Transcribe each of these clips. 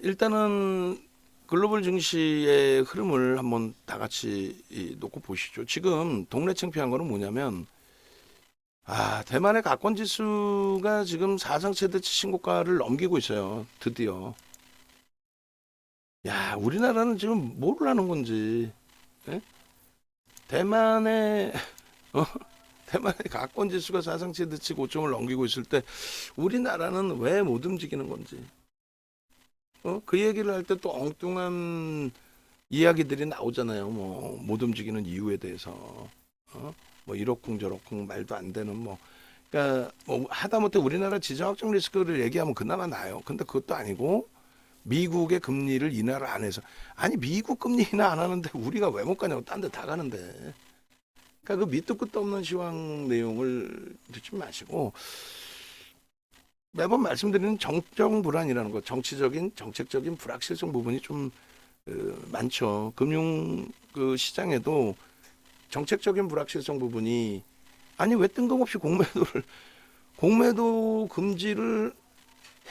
일단은 글로벌 증시의 흐름을 한번 다 같이 놓고 보시죠. 지금 동네 창피한 거는 뭐냐면, 대만의 가권 지수가 지금 사상 최대치 신고가를 넘기고 있어요. 드디어. 야, 우리나라는 지금 뭐를 하는 건지. 예? 대만의 어? 대만의 가권 지수가 사상 최대치 고점을 넘기고 있을 때 우리나라는 왜 못 움직이는 건지. 그 얘기를 할 때 또 엉뚱한 이야기들이 나오잖아요. 뭐 못 움직이는 이유에 대해서. 뭐 이러쿵 저러쿵 말도 안 되는 뭐. 그러니까 뭐 하다못해 우리나라 지정학적 리스크를 얘기하면 그나마 나아요. 근데 그것도 아니고 미국의 금리를 인하를 안 해서, 아니 미국 금리 인하 안 하는데 우리가 왜 못 가냐고. 딴 데 다 가는데. 그러니까 그 밑도 끝도 없는 시황 내용을 듣지 마시고, 매번 말씀드리는 정정 불안이라는 것, 정치적인 정책적인 불확실성 부분이 좀 많죠. 금융 그 시장에도 정책적인 불확실성 부분이, 아니 왜 뜬금없이 공매도 금지를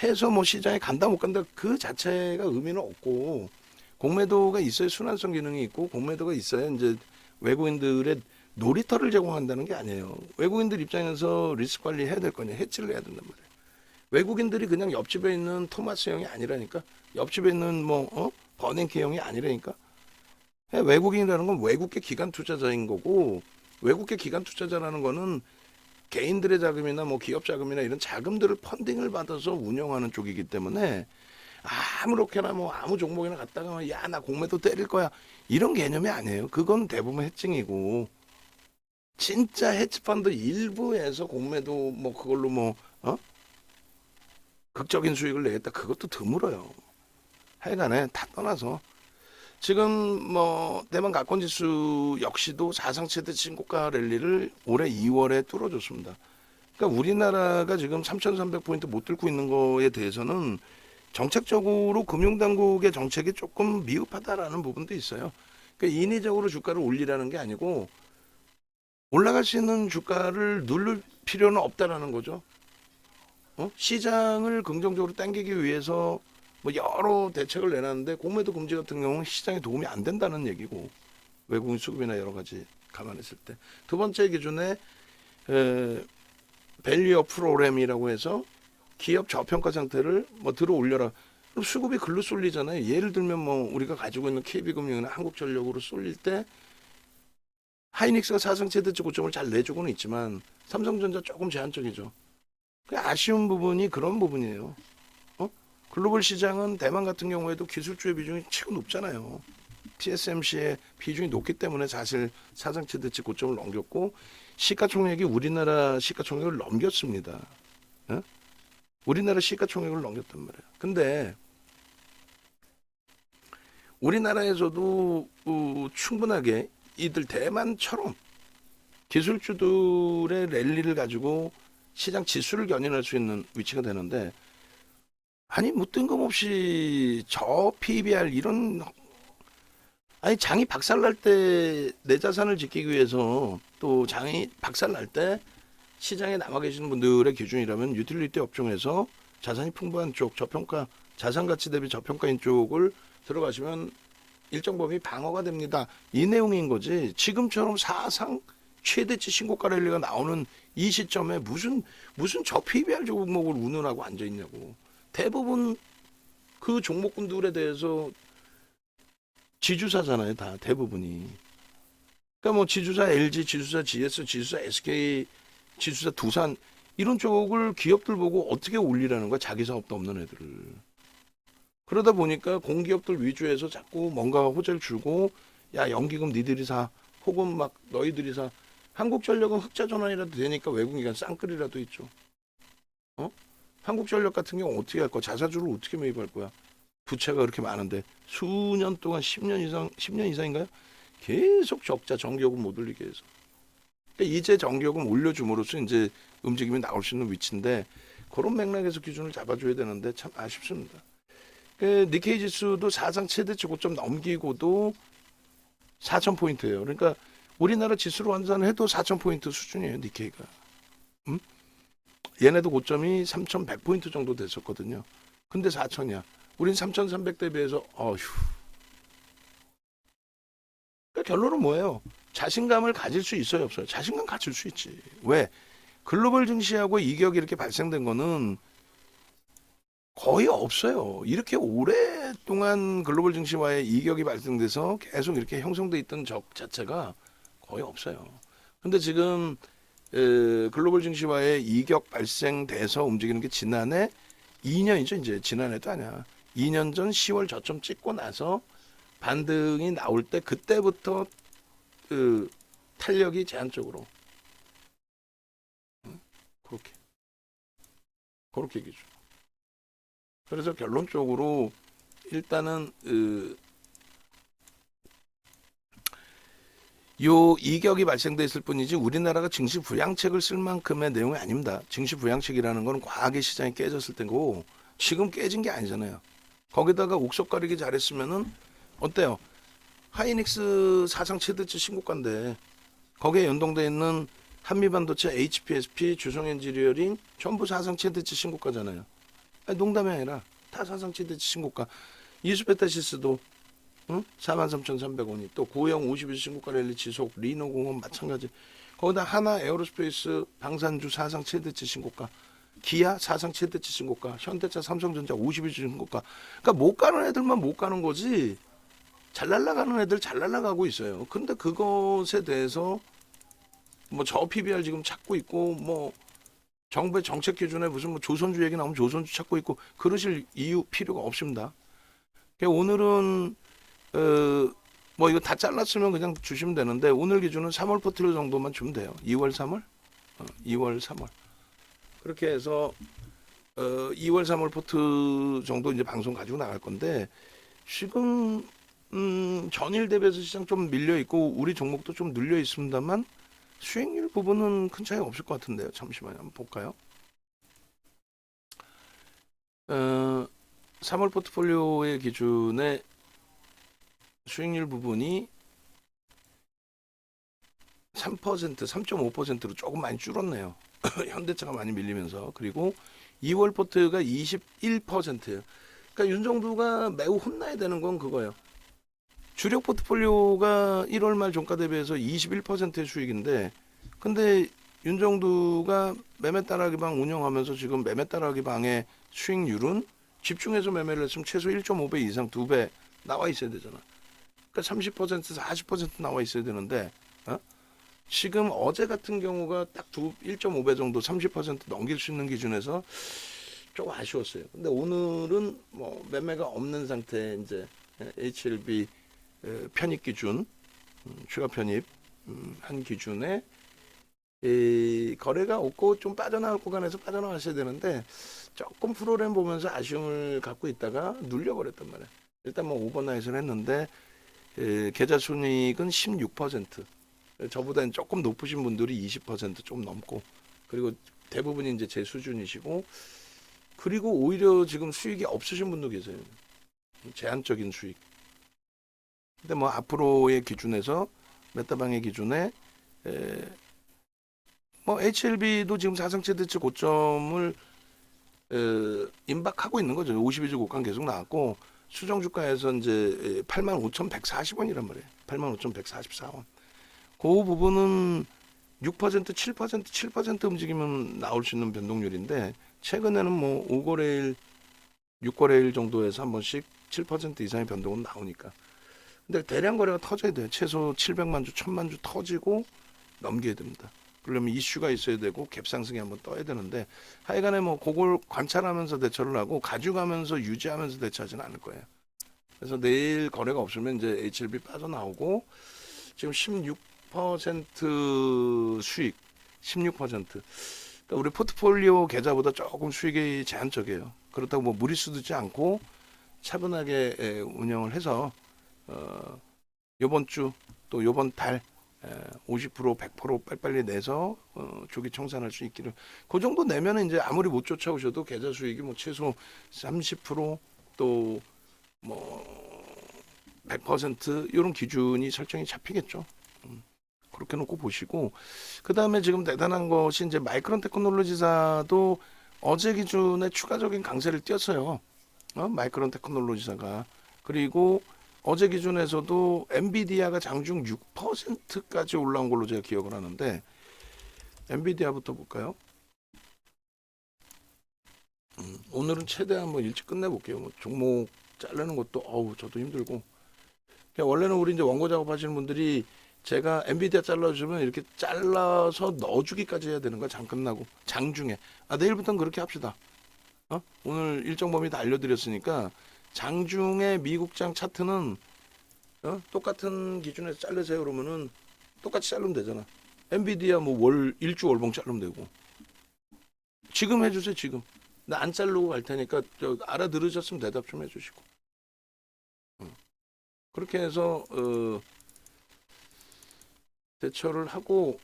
해서 뭐 시장에 간다 못 간다 그 자체가 의미는 없고, 공매도가 있어야 순환성 기능이 있고, 공매도가 있어야 이제 외국인들의 놀이터를 제공한다는 게 아니에요. 외국인들 입장에서 리스크 관리 해야 될 거냐, 해치를 해야 된단 말이에요. 외국인들이 그냥 옆집에 있는 토마스 형이 아니라니까. 옆집에 있는 버냉키 형이 아니라니까. 외국인이라는 건 외국계 기관 투자자인 거고, 외국계 기관 투자자라는 거는 개인들의 자금이나 뭐 기업 자금이나 이런 자금들을 펀딩을 받아서 운영하는 쪽이기 때문에, 아무렇게나 뭐 아무 종목이나 갔다가 야 나 공매도 때릴 거야 이런 개념이 아니에요. 그건 대부분 해칭이고, 진짜 헤지펀드 일부에서 공매도 뭐 그걸로 뭐 극적인 수익을 내겠다 그것도 드물어요. 하여간에 다 떠나서 지금 뭐 대만 가권지수 역시도 사상 최대 신고가 랠리를 올해 2월에 뚫어줬습니다. 그러니까 우리나라가 지금 3,300포인트 못 뚫고 있는 거에 대해서는 정책적으로 금융당국의 정책이 조금 미흡하다라는 부분도 있어요. 그러니까 인위적으로 주가를 올리라는 게 아니고 올라갈 수 있는 주가를 누를 필요는 없다라는 거죠. 시장을 긍정적으로 당기기 위해서 뭐 여러 대책을 내놨는데, 공매도 금지 같은 경우는 시장에 도움이 안 된다는 얘기고, 외국인 수급이나 여러 가지 감안했을 때. 두 번째 기준에 밸류어 프로그램이라고 해서 기업 저평가 상태를 뭐 들어 올려라. 그럼 수급이 글로 쏠리잖아요. 예를 들면 뭐 우리가 가지고 있는 KB금융이나 한국전력으로 쏠릴 때 하이닉스가 사상 최대치 고점을 잘 내주고는 있지만 삼성전자 조금 제한적이죠. 그 아쉬운 부분이 그런 부분이에요. 글로벌 시장은 대만 같은 경우에도 기술주의 비중이 치고 높잖아요. TSMC의 비중이 높기 때문에 사실 사상 최대치 고점을 넘겼고, 시가총액이 우리나라 시가총액을 넘겼습니다. 우리나라 시가총액을 넘겼단 말이에요. 근데 우리나라에서도 충분하게 이들 대만처럼 기술주들의 랠리를 가지고 시장 지수를 견인할 수 있는 위치가 되는데, 아니 뭐 뜬금없이 저 PBR 이런, 아니 장이 박살날 때 내 자산을 지키기 위해서, 또 장이 박살날 때 시장에 남아 계시는 분들의 기준이라면 유틸리티 업종에서 자산이 풍부한 쪽, 저평가 자산 가치 대비 저평가인 쪽을 들어가시면 일정 범위 방어가 됩니다. 이 내용인 거지. 지금처럼 사상 최대치 신고가 랠리가 나오는 이 시점에 무슨 저 PBR 종목을 운운하고 앉아 있냐고. 대부분 그 종목군들에 대해서 지주사잖아요, 다 대부분이. 그러니까 뭐 지주사 LG, 지주사 GS, 지주사 SK, 지주사 두산 이런 쪽을 기업들 보고 어떻게 올리라는 거야, 자기 사업도 없는 애들을. 그러다 보니까 공기업들 위주에서 자꾸 뭔가 호재를 주고, 야 연기금 니들이 사, 혹은 막 너희들이 사. 한국전력은 흑자 전환이라도 되니까 외국인간 쌍끌이라도 있죠. 한국전력 같은 경우 어떻게 할 거야? 자사주를 어떻게 매입할 거야? 부채가 그렇게 많은데 수년 동안 10년 이상, 10년 이상인가요? 계속 적자, 정기요금 못 올리게 해서. 그러니까 이제 정기요금 올려줌으로써 이제 움직임이 나올 수 있는 위치인데, 그런 맥락에서 기준을 잡아줘야 되는데 참 아쉽습니다. 그 니케이 지수도 사상 최대치 고점 넘기고도 4,000포인트예요. 그러니까 우리나라 지수로 환산해도 4,000포인트 수준이에요, 니케이가. 얘네도 고점이 3,100포인트 정도 됐었거든요. 근데 4,000이야. 우린 3,300 대비해서 어휴. 그러니까 결론은 뭐예요? 자신감을 가질 수 있어요, 없어요? 자신감 가질 수 있지. 왜? 글로벌 증시하고 이격이 이렇게 발생된 거는 거의 없어요. 이렇게 오랫동안 글로벌 증시와의 이격이 발생돼서 계속 이렇게 형성돼 있던 적 자체가 거의 없어요. 근데 지금 글로벌 증시와의 이격 발생돼서 움직이는 게 지난해 2년이죠. 이제 지난해도 아니야. 2년 전 10월 저점 찍고 나서 반등이 나올 때 그때부터 그 탄력이 제한적으로 그렇게 얘기죠. 그래서 결론적으로 일단은 요 이격이 발생돼 있을 뿐이지 우리나라가 증시 부양책을 쓸 만큼의 내용이 아닙니다. 증시 부양책이라는 건 과하게 시장이 깨졌을 때고 지금 깨진 게 아니잖아요. 거기다가 옥석 가리기 잘했으면은 어때요? 하이닉스 사상 최대치 신고가인데 거기에 연동돼 있는 한미반도체, HPSP, 주성엔지니어링 전부 사상 최대치 신고가잖아요. 아니, 농담이 아니라 다 사상 최대치 신고가. 이수페타시스도 43,300원이 또 고형 50일 신고가 랠리 지속, 리노공업 마찬가지. 거기다 하나 에어로스페이스 방산주 사상 최대치 신고가, 기아 사상 최대치 신고가, 현대차 삼성전자 50일 신고가. 그러니까 못 가는 애들만 못 가는 거지. 잘 날아가는 애들 잘 날아가고 있어요. 근데 그것에 대해서 뭐 저 PBR 지금 찾고 있고 뭐 정부의 정책 기준에 무슨 뭐 조선주 얘기 나오면 조선주 찾고 있고 그러실 이유 필요가 없습니다. 그러니까 오늘은 뭐 이거 다 잘랐으면 그냥 주시면 되는데 오늘 기준은 3월 포트fol리오 정도만 주면 돼요. 2월 3월 2월 3월 그렇게 해서 2월 3월 포트 정도 이제 방송 가지고 나갈 건데 지금 전일 대비해서 시장 좀 밀려 있고 우리 종목도 좀 눌려 있습니다만 수익률 부분은 큰 차이 없을 것 같은데요. 잠시만요. 한번 볼까요? 3월 포트폴리오의 기준에 수익률 부분이 3%, 3.5%로 조금 많이 줄었네요. 현대차가 많이 밀리면서. 그리고 2월 포트가 21%예요. 그러니까 윤정두가 매우 혼나야 되는 건 그거예요. 주력 포트폴리오가 1월 말 종가 대비해서 21%의 수익인데 근데 윤정두가 매매 따라하기 방 운영하면서 지금 매매 따라하기 방의 수익률은 집중해서 매매를 했으면 최소 1.5배 이상 2배 나와 있어야 되잖아. 그러니까 30%, 40% 나와 있어야 되는데 지금 어제 같은 경우가 딱 1.5배 정도 30% 넘길 수 있는 기준에서 조금 아쉬웠어요. 근데 오늘은 뭐 매매가 없는 상태 이제 HLB 편입 기준 추가 편입 한 기준에 거래가 없고 좀 빠져나갈 구간에서 빠져나가셔야 되는데 조금 프로그램 보면서 아쉬움을 갖고 있다가 눌려버렸단 말이에요. 일단 뭐 오버나잇을 했는데 계좌 순이익은 16%. 저보다는 조금 높으신 분들이 20% 좀 넘고 그리고 대부분이 이제 제 수준이시고 그리고 오히려 지금 수익이 없으신 분도 계세요. 제한적인 수익. 근데 뭐 앞으로의 기준에서 메타방의 기준에 뭐 HLB도 지금 사상 최대치 고점을 임박하고 있는 거죠. 52주 고가 계속 나왔고 수정 주가에서 이제 85,140원이란 말이에요. 85,144원. 그 부분은 6%, 7%, 7% 움직이면 나올 수 있는 변동률인데 최근에는 뭐 5거래일, 6거래일 정도에서 한 번씩 7% 이상의 변동은 나오니까. 근데 대량 거래가 터져야 돼요. 최소 700만 주, 1000만 주 터지고 넘겨야 됩니다. 그러면 이슈가 있어야 되고 갭상승이 한번 떠야 되는데 하여간에 뭐 그걸 관찰하면서 대처를 하고 가져가면서 유지하면서 대처하지는 않을 거예요. 그래서 내일 거래가 없으면 이제 HLB 빠져나오고 지금 16% 수익, 16%. 그러니까 우리 포트폴리오 계좌보다 조금 수익이 제한적이에요. 그렇다고 뭐 무리수 두지 않고 차분하게 운영을 해서 요번 주 또 요번 달 50%, 100% 빨리빨리 내서 조기 청산할 수 있기를. 그 정도 내면은 이제 아무리 못 쫓아오셔도 계좌 수익이 뭐 최소 30%또 뭐 100% 이런 기준이 설정이 잡히겠죠. 그렇게 놓고 보시고 그 다음에 지금 대단한 것이 이제 마이크론 테크놀로지사도 어제 기준에 추가적인 강세를 띄었어요. 마이크론 테크놀로지사가. 그리고 어제 기준에서도 엔비디아가 장중 6%까지 올라온 걸로 제가 기억을 하는데, 엔비디아부터 볼까요? 오늘은 최대한 뭐 일찍 끝내볼게요. 뭐 종목 자르는 것도 저도 힘들고. 그냥 원래는 우리 이제 원고 작업하시는 분들이 제가 엔비디아 잘라주면 이렇게 잘라서 넣어주기까지 해야 되는 거야. 장 끝나고 장중에. 내일부터는 그렇게 합시다. 오늘 일정 범위 다 알려드렸으니까 장중에 미국장 차트는 똑같은 기준에서 자르세요. 그러면은 똑같이 자르면 되잖아. 엔비디아 뭐 일주 월봉 자르면 되고. 지금 해주세요. 지금. 나 안 자르고 갈 테니까 알아들으셨으면 대답 좀 해주시고. 그렇게 해서 대처를 하고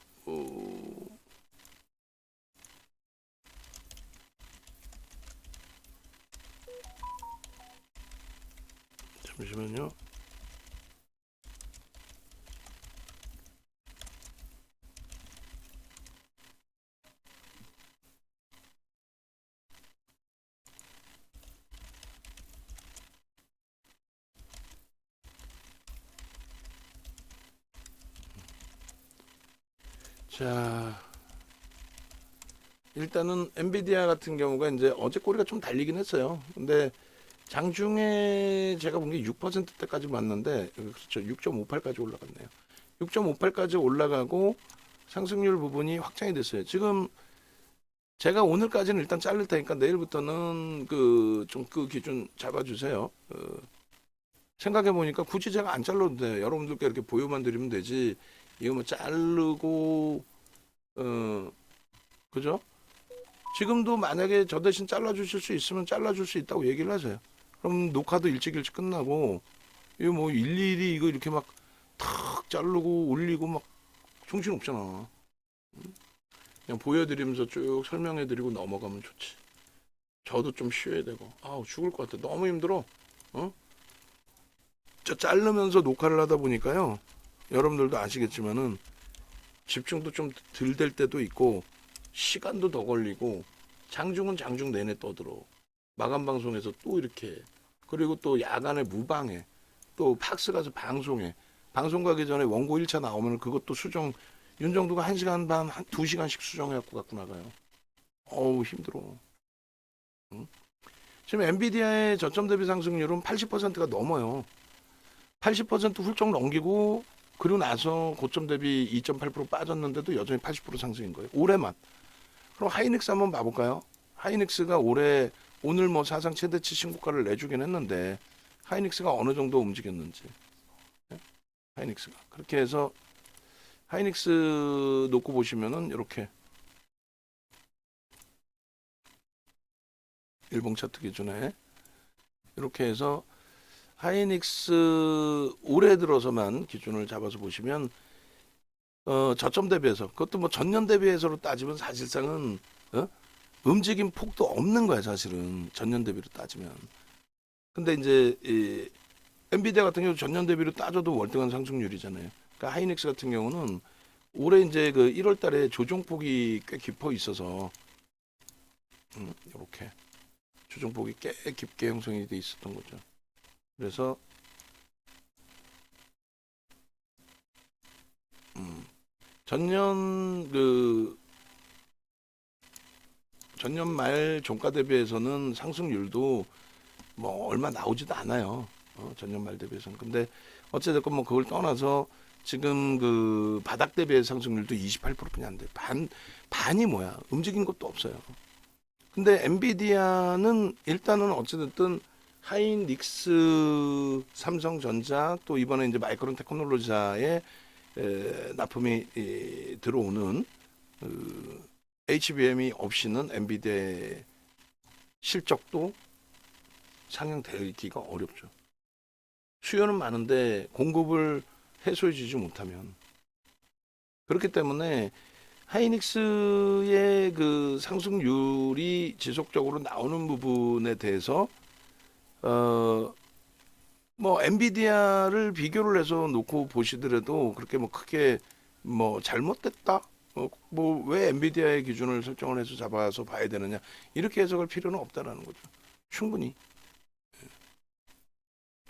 잠시만요. 자, 일단은 엔비디아 같은 경우가 이제 어제 꼬리가 좀 달리긴 했어요. 근데 장중에 제가 본 게 6%대까지 왔는데, 그렇죠. 6.58까지 올라갔네요. 6.58까지 올라가고 상승률 부분이 확장이 됐어요. 지금 제가 오늘까지는 일단 자를 테니까 내일부터는 그 기준 잡아주세요. 생각해 보니까 굳이 제가 안 잘라도 돼요. 여러분들께 이렇게 보여만 드리면 되지. 이거 뭐 자르고 그죠? 지금도 만약에 저 대신 잘라주실 수 있으면 잘라줄 수 있다고 얘기를 하세요. 그럼 녹화도 일찍 끝나고, 이거 뭐 일일이 이거 이렇게 막 탁 자르고 올리고 막 정신 없잖아. 그냥 보여드리면서 쭉 설명해드리고 넘어가면 좋지. 저도 좀 쉬어야 되고. 죽을 것 같아. 너무 힘들어. 저 자르면서 녹화를 하다 보니까요. 여러분들도 아시겠지만은 집중도 좀 덜 될 때도 있고, 시간도 더 걸리고, 장중은 장중 내내 떠들어. 마감 방송에서 또 이렇게. 그리고 또 야간에 무방해. 또 팍스 가서 방송해. 방송 가기 전에 원고 1차 나오면 그것도 수정, 윤정도가 1시간 반, 2시간씩 수정해갖고 갖고 나가요. 힘들어. 응? 지금 엔비디아의 저점 대비 상승률은 80%가 넘어요. 80% 훌쩍 넘기고, 그리고 나서 고점 대비 2.8% 빠졌는데도 여전히 80% 상승인 거예요. 올해만. 그럼 하이닉스 한번 봐볼까요? 하이닉스가 오늘 뭐 사상 최대치 신고가를 내주긴 했는데, 하이닉스가 어느 정도 움직였는지. 네? 하이닉스가. 그렇게 해서 하이닉스 놓고 보시면은 이렇게 일봉 차트 기준에 이렇게 해서 하이닉스 올해 들어서만 기준을 잡아서 보시면 저점 대비해서, 그것도 뭐 전년 대비해서로 따지면 사실상은 움직임 폭도 없는 거야 사실은, 전년 대비로 따지면. 근데 이제 엔비디아 같은 경우 전년 대비로 따져도 월등한 상승률이잖아요. 그러니까 하이닉스 같은 경우는 올해 이제 그 1월 달에 조정폭이 꽤 깊어 있어서 이렇게 조정폭이 꽤 깊게 형성이 돼 있었던 거죠. 그래서 전년 말 종가 대비해서는 상승률도 뭐 얼마 나오지도 않아요. 전년 말 대비해서는. 근데 어찌됐건 뭐 그걸 떠나서 지금 그 바닥 대비의 상승률도 28%뿐이 안 돼. 반이 뭐야? 움직인 것도 없어요. 근데 엔비디아는 일단은 어찌됐든 하이닉스, 삼성전자, 또 이번에 이제 마이크론 테크놀로지사의 납품이 들어오는 HBM이 없이는 엔비디아의 실적도 상향되기가 어렵죠. 수요는 많은데 공급을 해소해 주지 못하면. 그렇기 때문에 하이닉스의 그 상승률이 지속적으로 나오는 부분에 대해서 뭐 엔비디아를 비교를 해서 놓고 보시더라도 그렇게 뭐 크게 뭐 잘못됐다, 뭐 왜 엔비디아의 기준을 설정을 해서 잡아서 봐야 되느냐, 이렇게 해석할 필요는 없다라는 거죠. 충분히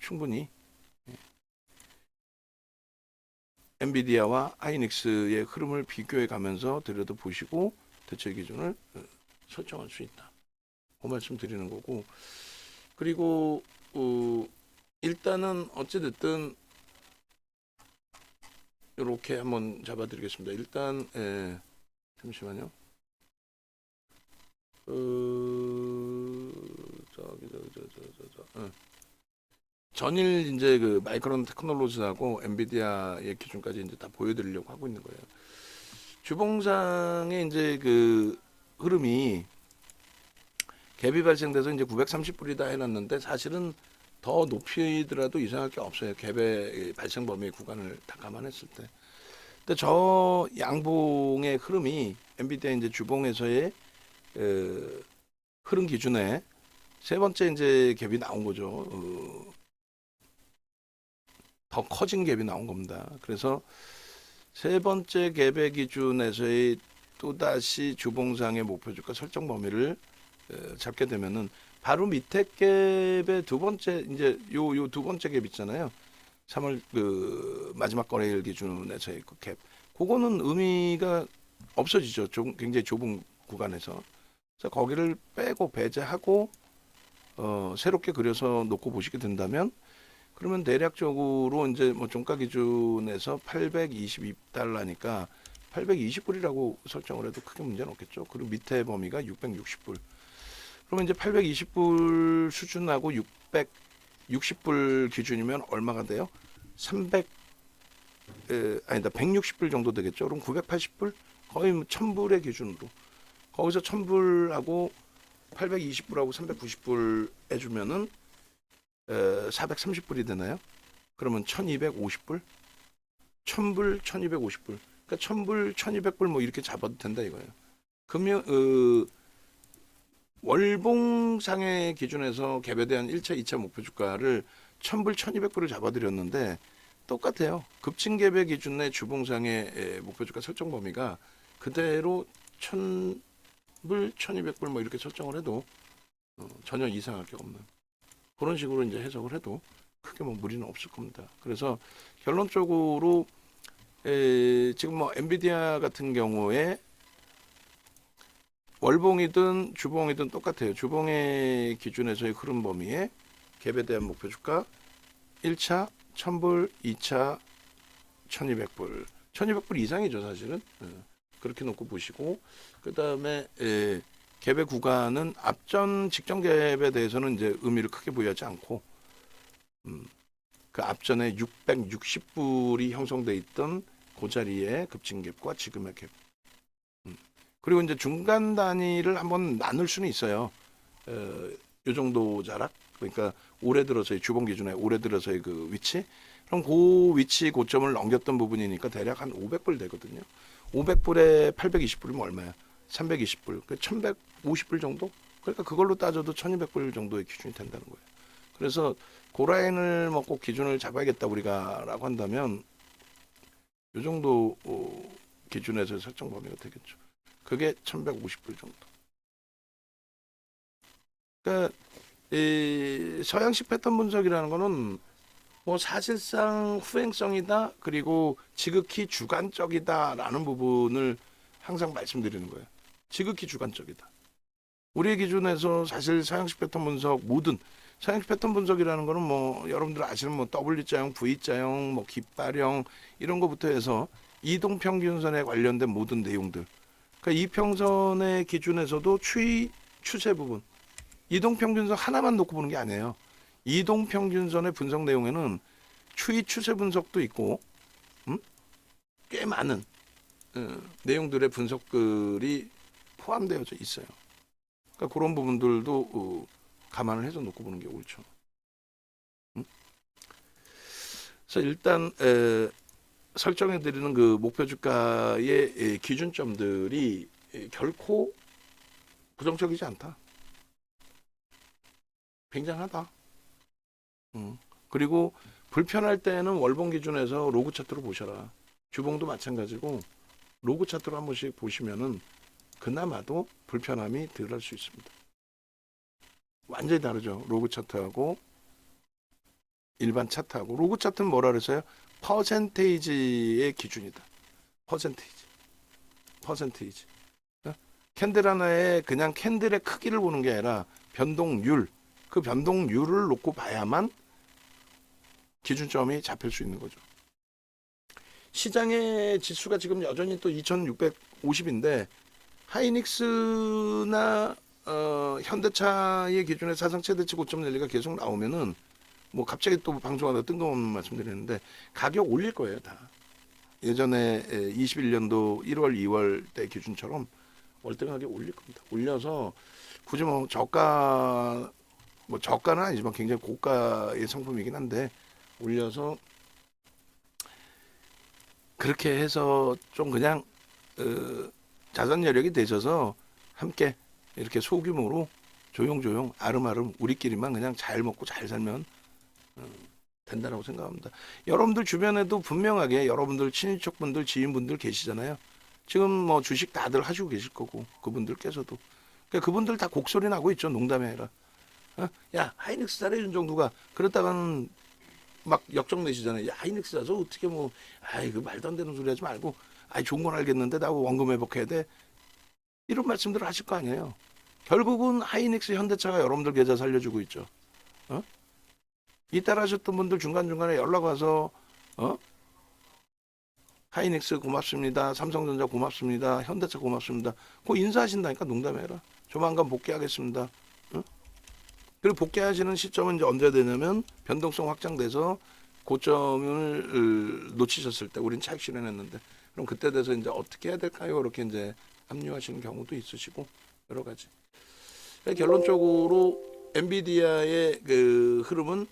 충분히 엔비디아와 하이닉스의 흐름을 비교해 가면서 들여다 보시고 대체 기준을 설정할 수 있다. 그 말씀 드리는 거고, 그리고 일단은 어찌됐든 이렇게 한번 잡아드리겠습니다. 일단 잠시만요. 전일 이제 그 마이크론 테크놀로지하고 엔비디아의 기준까지 이제 다 보여드리려고 하고 있는 거예요. 주봉상의 이제 그 흐름이 갭이 발생돼서 이제 930불이다 해놨는데 사실은 더 높이더라도 이상할 게 없어요. 갭의 발생 범위 구간을 다 감안했을 때. 근데 저 양봉의 흐름이 엔비디아 이제 주봉에서의 흐름 기준에 세 번째 이제 갭이 나온 거죠. 더 커진 갭이 나온 겁니다. 그래서 세 번째 갭의 기준에서의 또다시 주봉상의 목표 주가 설정 범위를 잡게 되면은 바로 밑에 갭의 두 번째 이제 요 두 번째 갭 있잖아요. 3월 그 마지막 거래일 기준에서의 그 갭. 그거는 의미가 없어지죠. 굉장히 좁은 구간에서. 그래서 거기를 빼고 배제하고 새롭게 그려서 놓고 보시게 된다면 그러면 대략적으로 이제 뭐 종가 기준에서 822달러니까 820불이라고 설정을 해도 크게 문제는 없겠죠. 그리고 밑에 범위가 660불. 그러면 이제 820불 수준하고 660불 기준이면 얼마가 돼요? 160불 정도 되겠죠. 그럼 980불? 거의 1000불의 기준으로. 거기서 1000불하고 820불하고 390불 해주면은 430불이 되나요? 그러면 1250불? 1000불, 1250불. 그러니까 1000불, 1200불 뭐 이렇게 잡아도 된다 이거예요. 금융, 월봉상의 기준에서 갭에 대한 1차, 2차 목표 주가를 1000불, 1200불을 잡아드렸는데 똑같아요. 급증 갭의 기준의 주봉상의 목표 주가 설정 범위가 그대로 1000불, 1200불 뭐 이렇게 설정을 해도 전혀 이상할 게 없는 그런 식으로 이제 해석을 해도 크게 뭐 무리는 없을 겁니다. 그래서 결론적으로 지금 뭐 엔비디아 같은 경우에 월봉이든 주봉이든 똑같아요. 주봉의 기준에서의 흐름 범위에 갭에 대한 목표 주가 1차 1000불, 2차 1200불. 1200불 이상이죠, 사실은. 그렇게 놓고 보시고 그다음에 갭의 구간은 앞전 직전 갭에 대해서는 이제 의미를 크게 부여하지 않고 그 앞전에 660불이 형성돼 있던 그 자리에 급증 갭과 지금의 갭. 그리고 이제 중간 단위를 한번 나눌 수는 있어요. 요 정도 자락. 그러니까 올해 들어서의 주봉 기준에 올해 들어서의 그 위치. 그럼 그 위치 고점을 넘겼던 부분이니까 대략 한 500불 되거든요. 500불에 820불이면 얼마야? 320불. 그 1150불 정도? 그러니까 그걸로 따져도 1200불 정도의 기준이 된다는 거예요. 그래서 그 라인을 뭐 꼭 기준을 잡아야겠다 우리가라고 한다면 요 정도 기준에서 설정 범위가 되겠죠. 그게 1150불 정도. 그러니까 이 서양식 패턴 분석이라는 거는 뭐 사실상 후행성이다 그리고 지극히 주관적이다라는 부분을 항상 말씀드리는 거예요. 지극히 주관적이다. 우리의 기준에서 사실 서양식 패턴 분석 모든 서양식 패턴 분석이라는 거는 뭐 여러분들 아시는 뭐 W자형, V자형, 뭐 깃발형 이런 거부터 해서 이동평균선에 관련된 모든 내용들. 그러니까 이평선의 기준에서도 추세 부분 이동평균선 하나만 놓고 보는 게 아니에요. 이동평균선의 분석 내용에는 추세 분석도 있고 꽤 많은 내용들의 분석들이 포함되어져 있어요. 그러니까 그런 부분들도 감안을 해서 놓고 보는 게 옳죠. 그래서 일단 설정해드리는 그 목표 주가의 기준점들이 결코 부정적이지 않다. 굉장하다. 그리고 불편할 때는 월봉 기준에서 로그 차트로 보셔라. 주봉도 마찬가지고 로그 차트로 한 번씩 보시면은 그나마도 불편함이 덜 할 수 있습니다. 완전히 다르죠. 로그 차트하고 일반 차트하고. 로그 차트는 뭐라 그랬어요? 퍼센테이지의 기준이다. 퍼센테이지. 어? 캔들 하나에 그냥 캔들의 크기를 보는 게 아니라 변동률, 그 변동률을 놓고 봐야만 기준점이 잡힐 수 있는 거죠. 시장의 지수가 지금 여전히 또 2650인데 하이닉스나 현대차의 기준의 사상 최대치 고점 랠리가 계속 나오면은 뭐 갑자기 또 방송하다 뜬금없는 말씀드리는데 가격 올릴 거예요 다. 예전에 21년도 1월 2월 때 기준처럼 월등하게 올릴 겁니다. 올려서 굳이 뭐 저가는 아니지만 굉장히 고가의 상품이긴 한데 올려서 그렇게 해서 좀 그냥 자산 여력이 되셔서 함께 이렇게 소규모로 조용조용 아름아름 우리끼리만 그냥 잘 먹고 잘 살면 된다라고 생각합니다. 여러분들 주변에도 분명하게 여러분들 친인척분들 지인분들 계시잖아요. 지금 뭐 주식 다들 하시고 계실 거고 그분들께서도 그러니까 그분들 다 곡소리 나고 있죠. 농담이 아니라 야 하이닉스 사래 윤정두가 그랬다가는 막 역정 내시잖아요. 야 하이닉스 사서 어떻게 뭐 아이 그 말도 안 되는 소리 하지 말고 아이 좋은 건 알겠는데 나 원금 회복해야 돼 이런 말씀들을 하실 거 아니에요. 결국은 하이닉스 현대차가 여러분들 계좌 살려주고 있죠. 이따라하셨던 분들 중간중간에 연락 와서 하이닉스 고맙습니다. 삼성전자 고맙습니다. 현대차 고맙습니다. 그거 인사하신다니까 농담이 아니라 조만간 복귀하겠습니다. 그리고 복귀하시는 시점은 이제 언제 되냐면 변동성 확장돼서 고점을 놓치셨을 때 우린 차익 실현했는데 그럼 그때 돼서 이제 어떻게 해야 될까요? 이렇게 이제 합류하시는 경우도 있으시고 여러 가지. 결론적으로 엔비디아의 그 흐름은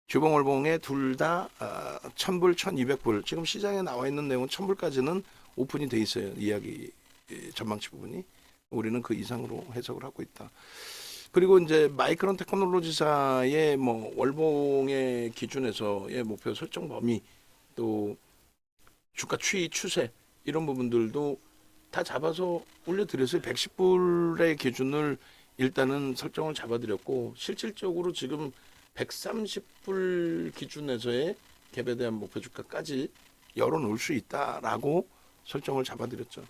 주봉월봉에 둘 다 1000불, 1200불 지금 시장에 나와 있는 내용은 1000불까지는 오픈이 돼 있어요. 이야기 전망치 부분이. 우리는 그 이상으로 해석을 하고 있다. 그리고 이제 마이크론 테크놀로지사의 뭐 월봉의 기준에서의 목표 설정 범위 또 주가 추이 추세 이런 부분들도 다 잡아서 올려드렸어요. 110불의 기준을 일단은 설정을 잡아드렸고 실질적으로 지금 130불 기준에서의 갭에 대한 목표 주가까지 열어놓을 수 있다라고 설정을 잡아드렸죠.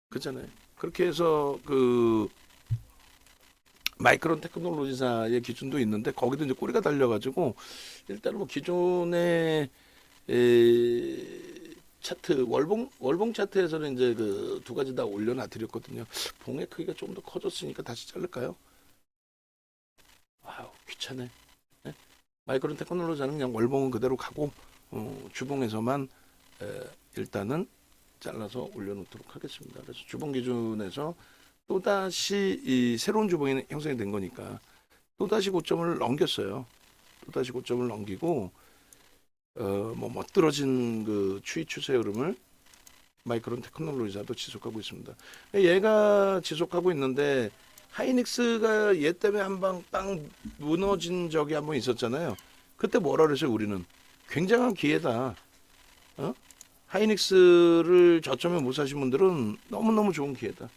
그렇잖아요. 그렇게 해서 그 마이크론 테크놀로지사의 기준도 있는데 거기도 이제 꼬리가 달려가지고 일단은 뭐 기존의 차트 월봉 차트에서는 이제 그 두 가지 다 올려놔 드렸거든요. 봉의 크기가 좀 더 커졌으니까 다시 자를까요? 아우 귀찮네. 네? 마이크론 테크놀로지는 그냥 월봉은 그대로 가고 주봉에서만 일단은 잘라서 올려놓도록 하겠습니다. 그래서 주봉 기준에서 또다시 이 새로운 주봉이 형성이 된 거니까 또다시 고점을 넘겼어요. 또다시 고점을 넘기고 뭐 멋들어진 그 추이 추세 흐름을 마이크론 테크놀로지사도 지속하고 있습니다. 얘가 지속하고 있는데 하이닉스가 얘 때문에 한 방 빵 무너진 적이 한 번 있었잖아요. 그때 뭐라 그랬어요? 우리는 굉장한 기회다. 하이닉스를 저점에 못 사신 분들은 너무너무 좋은 기회다.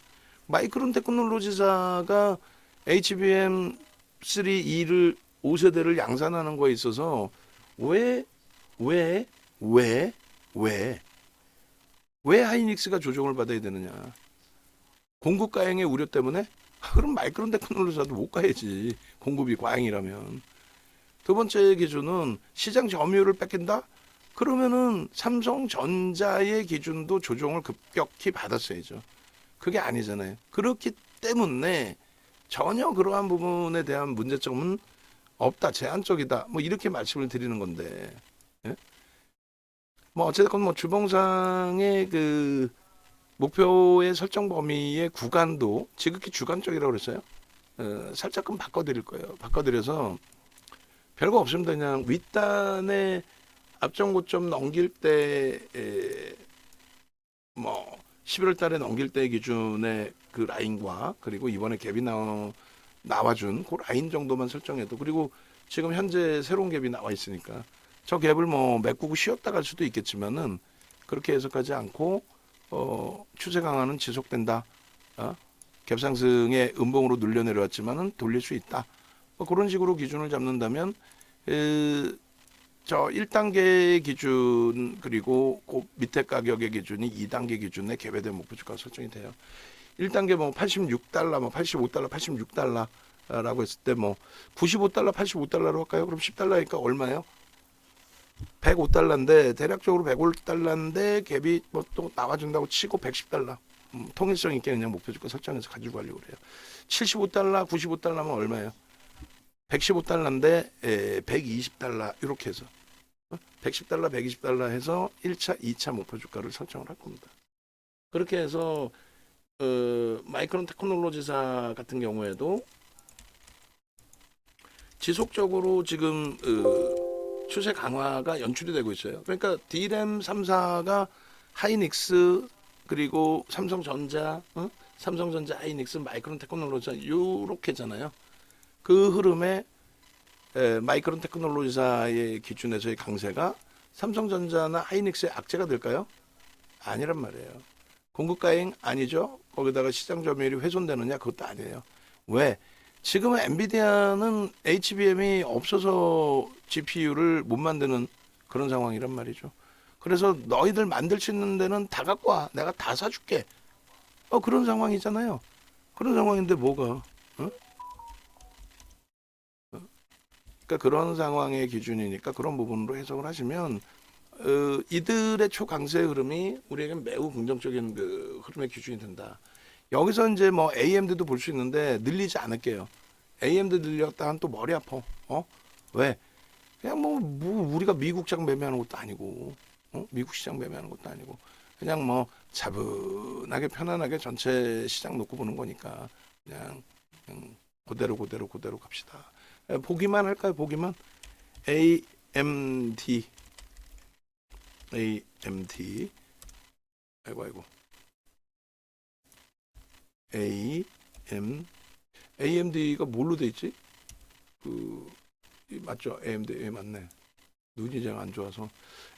마이크론 테크놀로지사가 HBM3E를 5세대를 양산하는 거에 있어서 왜 하이닉스가 조정을 받아야 되느냐? 공급 과잉의 우려 때문에? 그럼 마이크론 테크놀로지사도 못 가야지. 공급이 과잉이라면. 두 번째 기준은 시장 점유율을 뺏긴다? 그러면은 삼성전자의 기준도 조정을 급격히 받았어야죠. 그게 아니잖아요. 그렇기 때문에 전혀 그러한 부분에 대한 문제점은 없다, 제한적이다. 뭐 이렇게 말씀을 드리는 건데, 예? 뭐 어쨌든 뭐 주봉상의 그 목표의 설정 범위의 구간도 지극히 주관적이라고 그랬어요. 살짝은 바꿔드릴 거예요. 바꿔드려서 별거 없습니다. 그냥 윗단의 앞전 고점 넘길 때 뭐 11월 달에 넘길 때 기준의 그 라인과 그리고 이번에 갭이 나와준 그 라인 정도만 설정해도 그리고 지금 현재 새로운 갭이 나와 있으니까 저 갭을 뭐 메꾸고 쉬었다 갈 수도 있겠지만은 그렇게 해석하지 않고 추세 강화는 지속된다. 갭 상승의 음봉으로 눌려 내려왔지만은 돌릴 수 있다. 그런 식으로 기준을 잡는다면 저 1단계 기준 그리고 그 밑에 가격의 기준이 2단계 기준에 개별된 목표주가 설정이 돼요. 1단계 뭐 86달러, 뭐 85달러, 86달러라고 했을 때 뭐 95달러, 85달러로 할까요? 그럼 10달러니까 얼마예요? 105달러인데 대략적으로 105달러인데 갭이 뭐 또 나와준다고 치고 110달러. 통일성 있게 그냥 목표주가 설정해서 가지고 가려고 그래요. 75달러, 95달러면 얼마예요? 115달러인데 120달러 이렇게 해서 110달러, 120달러 해서 1차, 2차 목표 주가를 설정을 할 겁니다. 그렇게 해서 마이크론 테크놀로지사 같은 경우에도 지속적으로 지금 추세 강화가 연출이 되고 있어요. 그러니까 D램 3사가 하이닉스 그리고 삼성전자, 삼성전자, 하이닉스, 마이크론 테크놀로지사 이렇게잖아요. 그 흐름에 마이크론 테크놀로지사의 기준에서의 강세가 삼성전자나 하이닉스의 악재가 될까요? 아니란 말이에요. 공급가행 아니죠. 거기다가 시장 점유율이 훼손되느냐? 그것도 아니에요. 왜? 지금은 엔비디아는 HBM이 없어서 GPU를 못 만드는 그런 상황이란 말이죠. 그래서 너희들 만들 수 있는 데는 다 갖고 와. 내가 다 사줄게. 그런 상황이잖아요. 그런 상황인데 뭐가? 그러니까 그런 상황의 기준이니까 그런 부분으로 해석을 하시면 이들의 초강세 흐름이 우리에겐 매우 긍정적인 그 흐름의 기준이 된다. 여기서 이제 뭐 AMD도 볼 수 있는데 늘리지 않을게요. AMD 늘렸다간 또 머리 아파. 왜? 그냥 뭐 우리가 미국 장 매매하는 것도 아니고, 미국 시장 매매하는 것도 아니고, 그냥 뭐 차분하게 편안하게 전체 시장 놓고 보는 거니까 그냥 그대로 갑시다. 보기만 할까요? 보기만. AMD 아이고 AMD가 뭘로 돼 있지? 맞죠? AMD 맞네. 눈이 좀 안 좋아서.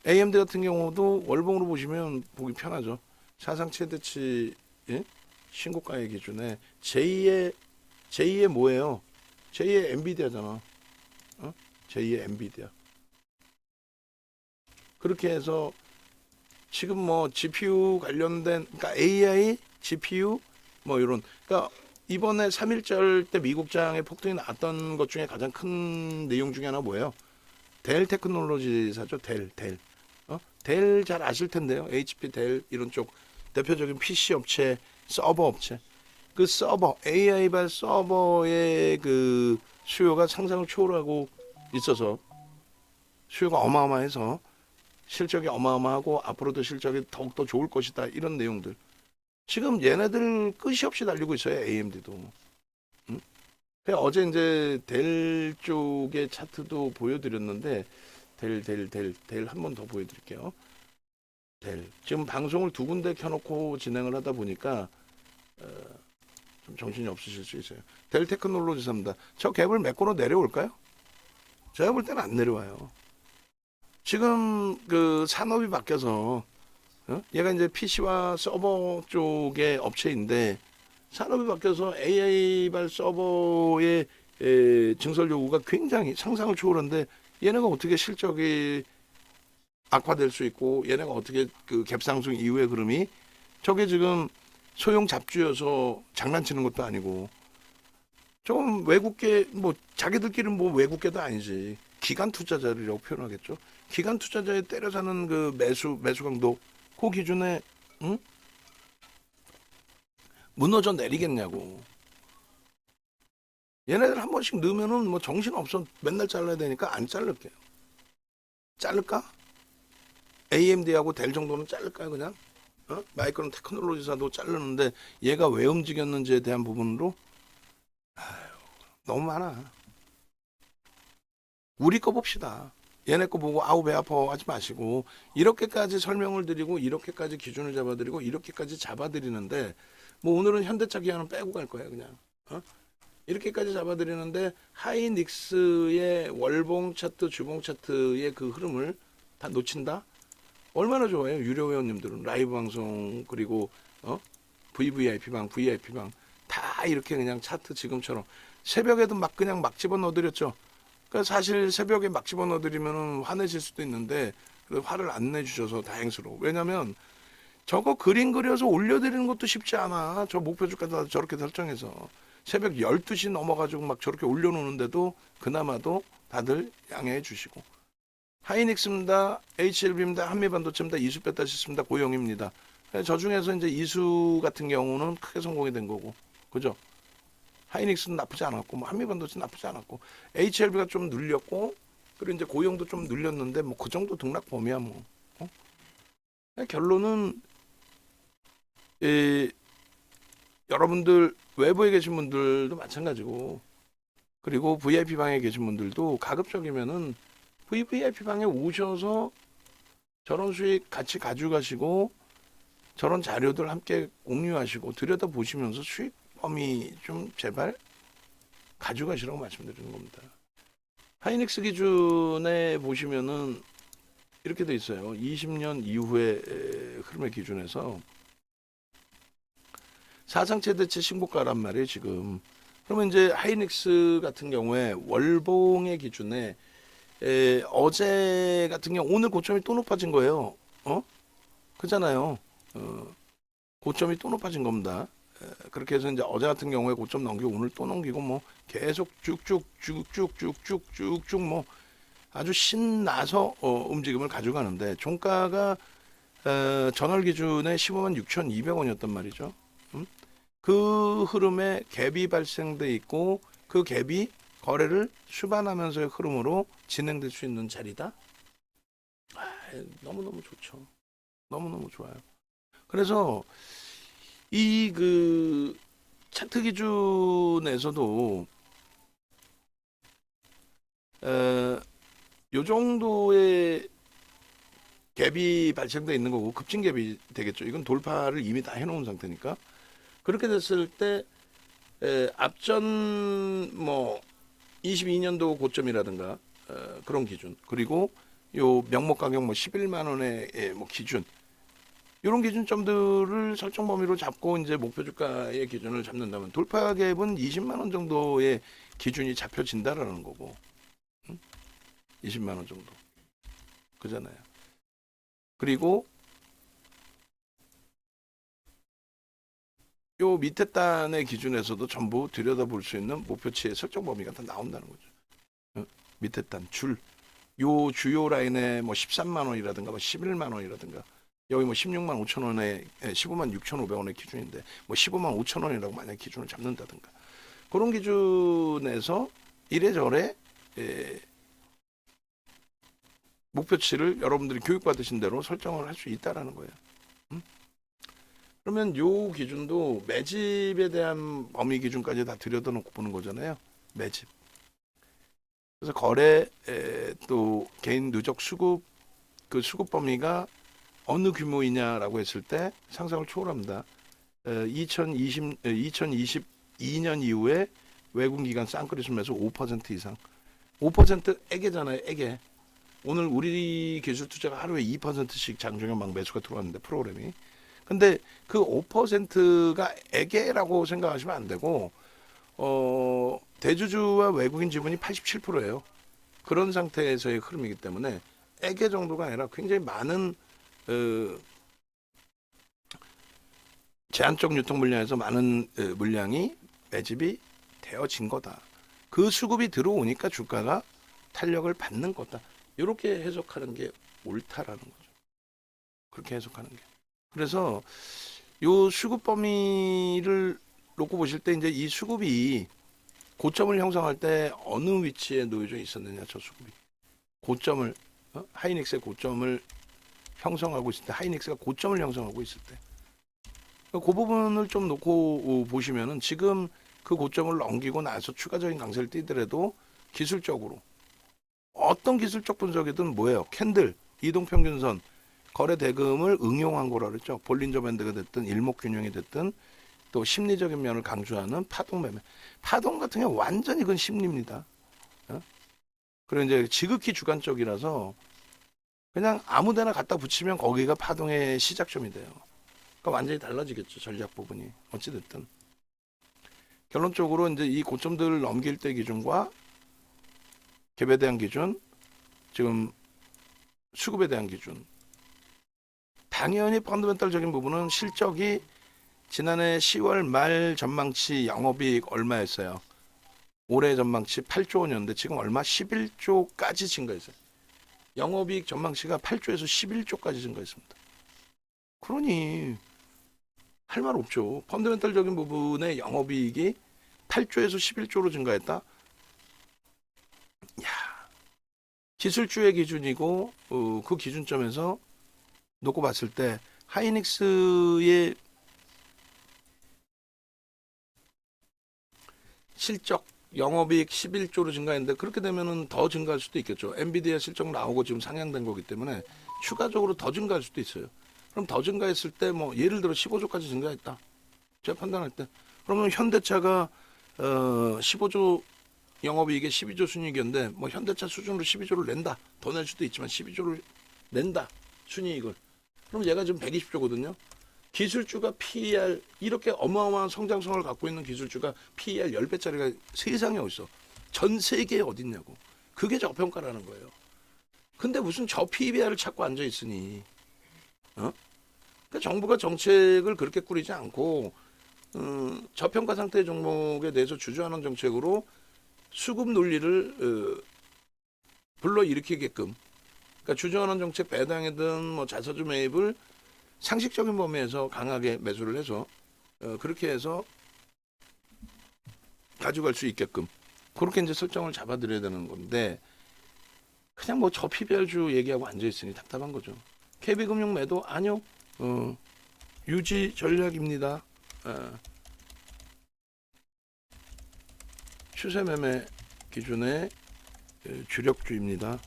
AMD 같은 경우도 월봉으로 보시면 보기 편하죠. 사상 최대치 신고가의 기준에 제2의 뭐예요? 제2의 엔비디아잖아. 제2의 엔비디아. 그렇게 해서 지금 뭐 GPU 관련된, 그러니까 AI, GPU 뭐 이런, 그러니까 이번에 3.1절 때 미국장에 폭등이 나왔던 것 중에 가장 큰 내용 중에 하나 뭐예요? 델 테크놀로지사죠. 델. 델 잘 아실 텐데요. HP, 델 이런 쪽 대표적인 PC 업체, 서버 업체. 그 서버, AI발 서버의 그 수요가 상상을 초월하고 있어서 수요가 어마어마해서 실적이 어마어마하고 앞으로도 실적이 더욱더 좋을 것이다. 이런 내용들. 지금 얘네들 끝이 없이 달리고 있어요. AMD도. 어제 이제 델 쪽의 차트도 보여드렸는데 델 한 번 더 보여드릴게요. 델. 지금 방송을 두 군데 켜놓고 진행을 하다 보니까 좀 정신이 없으실 수 있어요. 델 테크놀로지사입니다. 저 갭을 매꾸로 내려올까요? 제가 볼 때는 안 내려와요. 지금 그 산업이 바뀌어서 얘가 이제 PC와 서버 쪽의 업체인데 산업이 바뀌어서 AI발 서버의 증설 요구가 굉장히 상상을 초월한데 얘네가 어떻게 실적이 악화될 수 있고 얘네가 어떻게 그 갭상승 이후의 흐름이 저게 지금 소형 잡주여서 장난치는 것도 아니고 좀 외국계 뭐 자기들끼리는 뭐 외국계도 아니지 기관 투자자라고 표현하겠죠. 기관 투자자에 때려사는 그 매수 강도 그 기준에 무너져 내리겠냐고. 얘네들 한 번씩 넣으면은 뭐 정신 없어 맨날 잘라야 되니까 안 자를게요. 자를까? AMD하고 델 정도는 자를까요 그냥? 마이크론 테크놀로지사도 자르는데 얘가 왜 움직였는지에 대한 부분으로 너무 많아. 우리 거 봅시다. 얘네 거 보고 아우 배 아파 하지 마시고 이렇게까지 설명을 드리고 이렇게까지 기준을 잡아드리고 이렇게까지 잡아드리는데 뭐 오늘은 현대차 기아는 빼고 갈 거야 그냥. 이렇게까지 잡아드리는데 하이닉스의 월봉 차트, 주봉 차트의 그 흐름을 다 놓친다? 얼마나 좋아요. 유료 회원님들은 라이브 방송 그리고 VVIP 방 다 이렇게 그냥 차트 지금처럼 새벽에도 막 그냥 막 집어넣어드렸죠. 그러니까 사실 새벽에 막 집어넣어드리면 화내실 수도 있는데 그래도 화를 안 내주셔서 다행스러워. 왜냐면 저거 그림 그려서 올려드리는 것도 쉽지 않아. 저 목표 주가도 저렇게 설정해서 새벽 12시 넘어가지고 막 저렇게 올려놓는데도 그나마도 다들 양해해 주시고, 하이닉스입니다, HLB입니다, 한미반도체입니다, 이수 뺐다 싶습니다, 고영입니다. 저 중에서 이제 이수 같은 경우는 크게 성공이 된 거고, 그죠? 하이닉스는 나쁘지 않았고, 뭐 한미반도체 나쁘지 않았고, HLB가 좀 눌렸고, 그리고 이제 고영도 좀 눌렸는데 뭐 그 정도 등락 범위야 뭐. 어? 결론은 여러분들 외부에 계신 분들도 마찬가지고, 그리고 VIP 방에 계신 분들도 가급적이면은 VIP 방에 오셔서 저런 수익 같이 가져가시고 저런 자료들 함께 공유하시고 들여다 보시면서 수익 범위 좀 제발 가져가시라고 말씀드리는 겁니다. 하이닉스 기준에 보시면은 이렇게 돼 있어요. 20년 이후의 흐름의 기준에서 사상 최대치 신고가란 말이에요, 지금. 그러면 이제 하이닉스 같은 경우에 월봉의 기준에 어제 같은 경우 오늘 고점이 또 높아진 거예요. 그잖아요. 고점이 또 높아진 겁니다. 그렇게 해서 이제 어제 같은 경우에 고점 넘기고 오늘 또 넘기고 뭐 계속 쭉쭉 뭐 아주 신나서 움직임을 가져가는데 종가가 전월 기준에 15만 6,200원이었단 말이죠. 그 흐름에 갭이 발생돼 있고 그 갭이 거래를 수반하면서의 흐름으로 진행될 수 있는 자리다. 너무너무 좋죠. 너무너무 좋아요. 그래서 이 그 차트 기준에서도 요 정도의 갭이 발생돼 있는 거고 급진 갭이 되겠죠. 이건 돌파를 이미 다 해놓은 상태니까. 그렇게 됐을 때 앞전 뭐 22년도 고점이라든가 그런 기준, 그리고 요 명목 가격 뭐 11만 원의 뭐 기준, 이런 기준점들을 설정 범위로 잡고 이제 목표 주가의 기준을 잡는다면 돌파 갭은 20만 원 정도의 기준이 잡혀진다라는 거고, 20만 원 정도 그잖아요. 그리고 요 밑에 단의 기준에서도 전부 들여다볼 수 있는 목표치의 설정 범위가 다 나온다는 거죠. 밑에 단 줄, 요 주요 라인에 뭐 13만 원이라든가 뭐 11만 원이라든가 여기 뭐 16만 5천 원에 15만 6,500원의 기준인데 뭐 15만 5천 원이라고 만약 기준을 잡는다든가 그런 기준에서 이래저래 목표치를 여러분들이 교육받으신 대로 설정을 할 수 있다라는 거예요. 그러면 요 기준도 매집에 대한 범위 기준까지 다 들여다놓고 보는 거잖아요. 매집. 그래서 거래 또 개인 누적 수급, 그 수급 범위가 어느 규모이냐라고 했을 때 상상을 초월합니다. 2022년 이후에 외국 기관 쌍끌이 순매수 5% 이상. 5% 애계잖아요, 애계. 오늘 우리 기술 투자가 하루에 2%씩 장중에 막 매수가 들어왔는데 프로그램이. 근데 그 5%가 애계라고 생각하시면 안 되고 대주주와 외국인 지분이 87%예요. 그런 상태에서의 흐름이기 때문에 애계 정도가 아니라 굉장히 많은 제한적 유통 물량에서 많은 물량이 매집이 되어진 거다. 그 수급이 들어오니까 주가가 탄력을 받는 거다. 이렇게 해석하는 게 옳다라는 거죠. 그렇게 해석하는 게. 그래서 요 수급 범위를 놓고 보실 때 이제 이 수급이 고점을 형성할 때 어느 위치에 놓여져 있었느냐, 저 수급이. 고점을 하이닉스의 고점을 형성하고 있을 때, 하이닉스가 고점을 형성하고 있을 때. 그 부분을 좀 놓고 보시면은 지금 그 고점을 넘기고 나서 추가적인 강세를 띠더라도 기술적으로 어떤 기술적 분석이든 뭐예요? 캔들, 이동평균선, 거래 대금을 응용한 거라 그랬죠. 볼린저 밴드가 됐든 일목균형이 됐든 또 심리적인 면을 강조하는 파동 매매. 파동 같은 경우 완전히 그건 심리입니다. 그리고 이제 지극히 주관적이라서 그냥 아무데나 갖다 붙이면 거기가 파동의 시작점이 돼요. 그러니까 완전히 달라지겠죠. 전략 부분이. 어찌됐든. 결론적으로 이제 이 고점들을 넘길 때 기준과 갭에 대한 기준, 지금 수급에 대한 기준. 당연히 펀더멘탈적인 부분은 실적이 지난해 10월 말 전망치 영업이익 얼마였어요? 올해 전망치 8조 원이었는데 지금 얼마? 11조까지 증가했어요. 영업이익 전망치가 8조에서 11조까지 증가했습니다. 그러니 할 말 없죠. 펀더멘탈적인 부분의 영업이익이 8조에서 11조로 증가했다. 야, 기술주의 기준이고 그 기준점에서 놓고 봤을 때 하이닉스의 실적 영업이익 11조로 증가했는데 그렇게 되면은 더 증가할 수도 있겠죠. 엔비디아 실적 나오고 지금 상향된 거기 때문에 추가적으로 더 증가할 수도 있어요. 그럼 더 증가했을 때 뭐 예를 들어 15조까지 증가했다. 제가 판단할 때 그러면 현대차가 15조 영업이익에 12조 순이익이었는데 뭐 현대차 수준으로 12조를 낸다. 더 낼 수도 있지만 12조를 낸다. 순이익을. 그럼 얘가 지금 120조거든요. 기술주가 PER 이렇게 어마어마한 성장성을 갖고 있는 기술주가 PER 10배짜리가 세상에 어딨어. 전 세계에 어딨냐고. 그게 저평가라는 거예요. 근데 무슨 저 PER을 찾고 앉아 있으니 그러니까 정부가 정책을 그렇게 꾸리지 않고 저평가 상태의 종목에 대해서 주저하는 정책으로 수급 논리를 불러일으키게끔 그러니까 주저하는 정책 배당이든 뭐 자사주 매입을 상식적인 범위에서 강하게 매수를 해서 그렇게 해서 가져갈 수 있게끔 그렇게 이제 설정을 잡아드려야 되는 건데 그냥 뭐 저 PBR주 얘기하고 앉아있으니 답답한 거죠. KB금융 매도 아니요. 유지 전략입니다. 추세 매매 기준의 주력주입니다.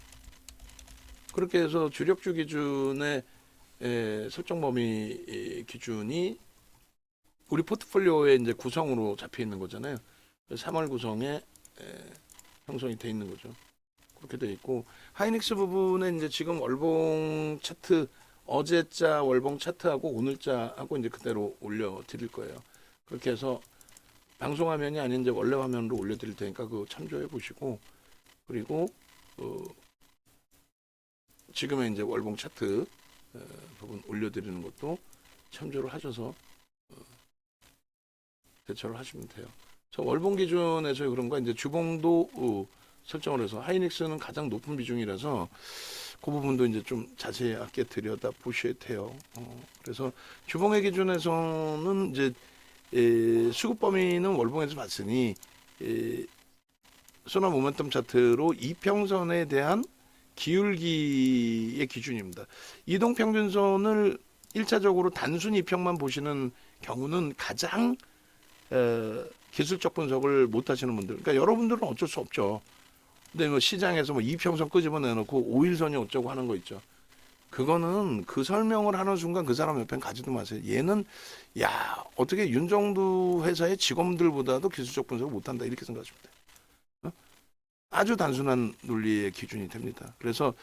그렇게 해서 주력주 기준의 설정 범위 기준이 우리 포트폴리오의 이제 구성으로 잡혀 있는 거잖아요. 3월 구성에 형성이 돼 있는 거죠. 그렇게 돼 있고 하이닉스 부분에 이제 지금 월봉 차트 어제자 월봉 차트하고 오늘자하고 이제 그대로 올려 드릴 거예요. 그렇게 해서 방송 화면이 아닌 이제 원래 화면으로 올려 드릴 테니까 그거 참조해 보시고 그리고 지금의 이제 월봉 차트 부분 올려 드리는 것도 참조를 하셔서 대처를 하시면 돼요. 저 월봉 기준에서 그런가 이제 주봉도 설정을 해서 하이닉스는 가장 높은 비중이라서 그 부분도 이제 좀 자세하게 들여다 보셔야 돼요. 그래서 주봉의 기준에서는 이제 수급 범위는 월봉에서 봤으니 소나 모멘텀 차트로 이평선에 대한 기울기의 기준입니다. 이동평균선을 1차적으로 단순 이평만 보시는 경우는 가장 기술적 분석을 못 하시는 분들, 그러니까 여러분들은 어쩔 수 없죠. 근데 뭐 시장에서 뭐 이평선 끄집어내놓고 5일선이 어쩌고 하는 거 있죠. 그거는 그 설명을 하는 순간 그 사람 옆엔 가지도 마세요. 얘는 야 어떻게 윤정두 회사의 직원들보다도 기술적 분석을 못한다 이렇게 생각하시면 돼요. 아주 단순한 논리의 기준이 됩니다. 그래서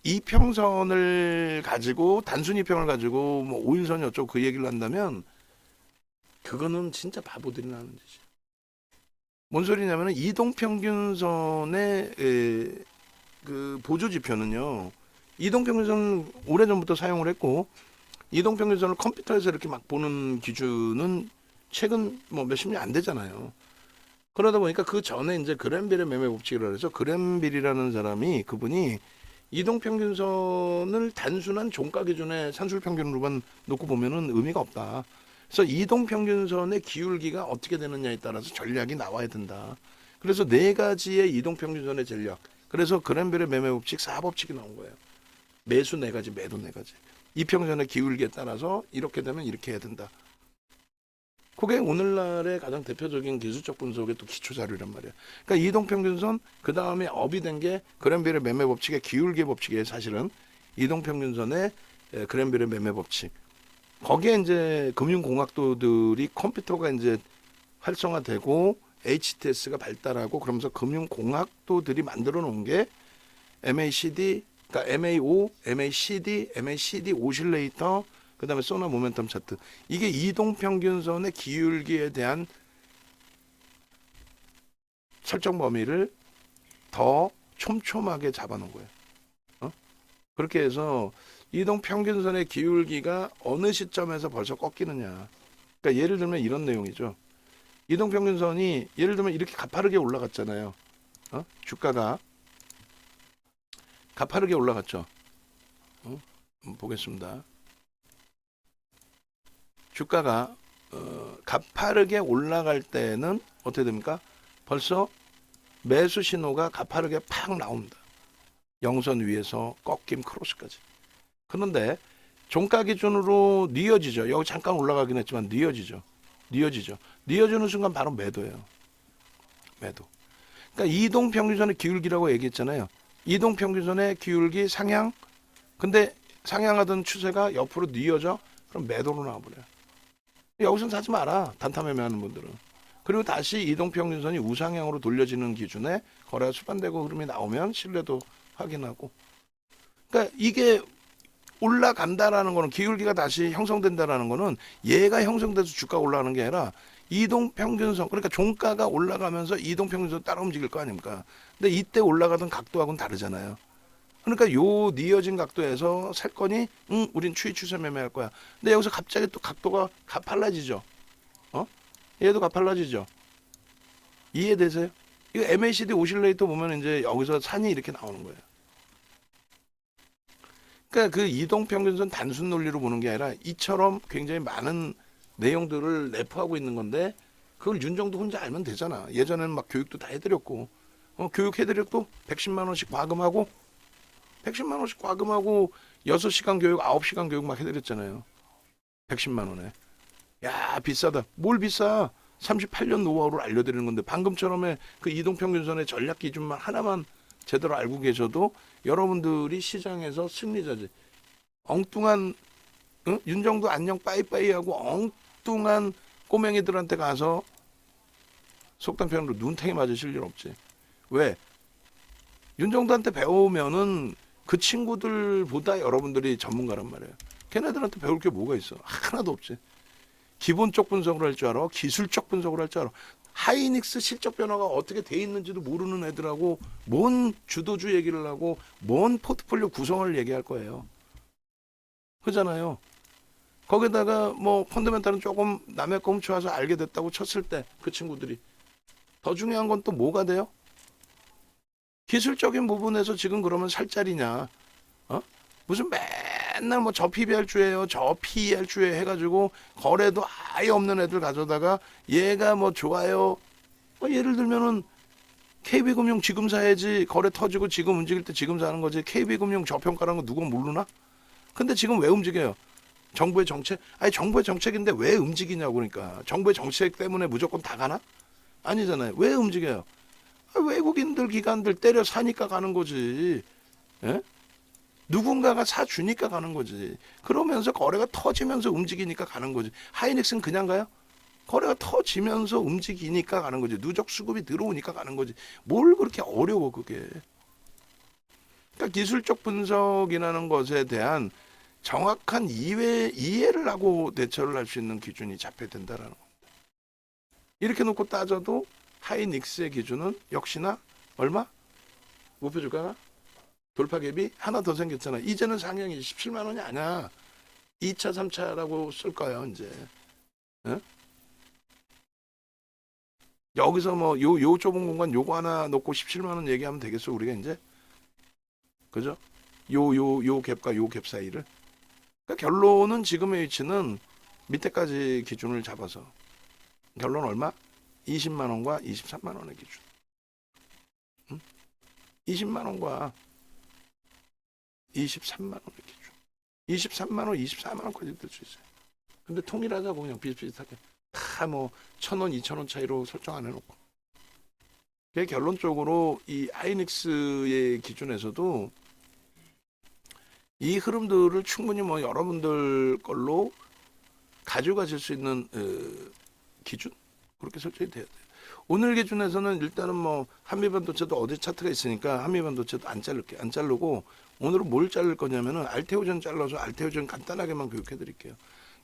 이평선을 가지고 단순 이평을 가지고 뭐 5일선이 어쩌고 그 얘기를 한다면 그거는 진짜 바보들이 나는 짓이에요. 뭔 소리냐면 이동평균선의 그 보조 지표는요. 이동평균선 오래전부터 사용을 했고 이동평균선을 컴퓨터에서 이렇게 막 보는 기준은 최근 뭐 몇십 년 안 되잖아요. 그러다 보니까 그 전에 이제 그랜빌의 매매 법칙이라고 해서 그랜빌이라는 사람이 그분이 이동평균선을 단순한 종가 기준의 산술평균으로만 놓고 보면은 의미가 없다. 그래서 이동평균선의 기울기가 어떻게 되느냐에 따라서 전략이 나와야 된다. 그래서 4가지의 이동평균선의 전략. 그래서 그랜벨의 매매법칙 4법칙이 나온 거예요. 매수 4가지, 매도 4가지. 이평선의 기울기에 따라서 이렇게 되면 이렇게 해야 된다. 그게 오늘날의 가장 대표적인 기술적 분석의 또 기초 자료란 말이에요. 그러니까 이동평균선 그 다음에 업이 된 게 그랜벨의 매매법칙의 기울기 법칙이에요. 사실은 이동평균선의 그랜벨의 매매법칙. 거기에 이제 금융공학도들이 컴퓨터가 이제 활성화되고 HTS가 발달하고 그러면서 금융공학도들이 만들어 놓은 게 MACD, 그러니까 MAO, MACD, MACD 오실레이터, 그다음에 소나 모멘텀 차트. 이게 이동평균선의 기울기에 대한 설정 범위를 더 촘촘하게 잡아놓은 거예요. 그렇게 해서 이동평균선의 기울기가 어느 시점에서 벌써 꺾이느냐. 그러니까 예를 들면 이런 내용이죠. 이동평균선이 예를 들면 이렇게 가파르게 올라갔잖아요. 주가가 가파르게 올라갔죠. 보겠습니다. 주가가 가파르게 올라갈 때는 어떻게 됩니까? 벌써 매수 신호가 가파르게 팍 나옵니다. 영선 위에서 꺾임 크로스까지. 그런데 종가 기준으로 뉘어지죠. 여기 잠깐 올라가긴 했지만 뉘어지죠. 뉘어지는 순간 바로 매도예요. 매도. 그러니까 이동평균선의 기울기라고 얘기했잖아요. 이동평균선의 기울기 상향. 근데 상향하던 추세가 옆으로 뉘어져. 그럼 매도로 나와버려요. 여기서는 사지 마라. 단타 매매하는 분들은. 그리고 다시 이동평균선이 우상향으로 돌려지는 기준에 거래가 수반되고 흐름이 나오면 신뢰도 확인하고. 그러니까 이게 올라간다라는 거는 기울기가 다시 형성된다라는 거는 얘가 형성돼서 주가가 올라가는 게 아니라 이동평균선, 그러니까 종가가 올라가면서 이동평균선 따라 움직일 거 아닙니까? 근데 이때 올라가던 각도하고는 다르잖아요. 그러니까 요 뉘어진 각도에서 살 거니 우린 추세 매매할 거야. 근데 여기서 갑자기 또 각도가 가팔라지죠. 얘도 가팔라지죠. 이해되세요? 이거 MACD 오실레이터 보면 이제 여기서 산이 이렇게 나오는 거예요. 그러니까 그 이동평균선 단순 논리로 보는 게 아니라 이처럼 굉장히 많은 내용들을 내포하고 있는 건데 그걸 윤정도 혼자 알면 되잖아. 예전에는 막 교육도 다 해드렸고 교육해드렸고 110만 원씩 과금하고 110만 원씩 과금하고 6시간 교육 9시간 교육 막 해드렸잖아요. 110만 원에. 야 비싸다. 뭘 비싸. 38년 노하우를 알려드리는 건데 방금처럼의 그 이동평균선의 전략 기준만 하나만 제대로 알고 계셔도 여러분들이 시장에서 승리자지. 엉뚱한 윤정도 안녕 빠이빠이 하고 엉뚱한 꼬맹이들한테 가서 속담 표현으로 눈탱이 맞으실 일 없지. 왜? 윤정도한테 배우면은 그 친구들보다 여러분들이 전문가란 말이에요. 걔네들한테 배울 게 뭐가 있어? 하나도 없지. 기본적 분석을 할 줄 알아. 기술적 분석을 할 줄 알아. 하이닉스 실적 변화가 어떻게 돼 있는지도 모르는 애들하고 뭔 주도주 얘기를 하고 뭔 포트폴리오 구성을 얘기할 거예요. 그잖아요. 거기다가 뭐 펀더멘탈은 조금 남의 거 훔쳐와서 알게 됐다고 쳤을 때 그 친구들이 더 중요한 건 또 뭐가 돼요? 기술적인 부분에서 지금 그러면 살 자리냐? 무슨 맨날 뭐 저 PBR 주예요, 저 PER 주에 해가지고 거래도 아예 없는 애들 가져다가 얘가 뭐 좋아요. 예를 들면은 KB금융 지금 사야지 거래 터지고 지금 움직일 때 지금 사는 거지. KB금융 저평가라는 거 누가 모르나? 근데 지금 왜 움직여요? 정부의 정책? 아니 정부의 정책인데 왜 움직이냐고. 그러니까 정부의 정책 때문에 무조건 다 가나? 아니잖아요. 왜 움직여요? 외국인들 기관들 때려 사니까 가는 거지. 예? 누군가가 사주니까 가는 거지. 그러면서 거래가 터지면서 움직이니까 가는 거지. 하이닉스는 그냥 가요? 거래가 터지면서 움직이니까 가는 거지. 누적 수급이 들어오니까 가는 거지. 뭘 그렇게 어려워 그게. 그러니까 기술적 분석이라는 것에 대한 정확한 이해를 하고 대처를 할 수 있는 기준이 잡혀야 된다라는 겁니다. 이렇게 놓고 따져도 하이닉스의 기준은 역시나 얼마? 목표 주가가 돌파 갭이 하나 더 생겼잖아. 이제는 상향이 17만 원이 아니야. 2차, 3차라고 쓸 거예요, 이제. 예? 여기서 뭐 요 좁은 공간 요거 하나 놓고 17만 원 얘기하면 되겠어, 우리가 이제. 그죠? 요 갭과 요 갭 사이를. 그러니까 결론은 지금의 위치는 밑에까지 기준을 잡아서 결론 얼마? 20만 원과 23만 원의 기준. 20만 원과 23만 원의 기준. 23만 원, 24만 원까지 들 수 있어요. 근데 통일하자고 그냥 비슷비슷하게 다 뭐 1,000원, 2,000원 차이로 설정 안 해놓고. 결론적으로 이 하이닉스의 기준에서도 이 흐름들을 충분히 뭐 여러분들 걸로 가져가실 수 있는 기준 그렇게 설정이 돼야 돼요. 오늘 기준에서는 일단은 뭐 한미반도체도 어디 차트가 있으니까 한미반도체도 안 자를게 안 자르고 오늘은 뭘 자를 거냐면은 알테오젠 잘라서 알테오젠 간단하게만 교육해 드릴게요.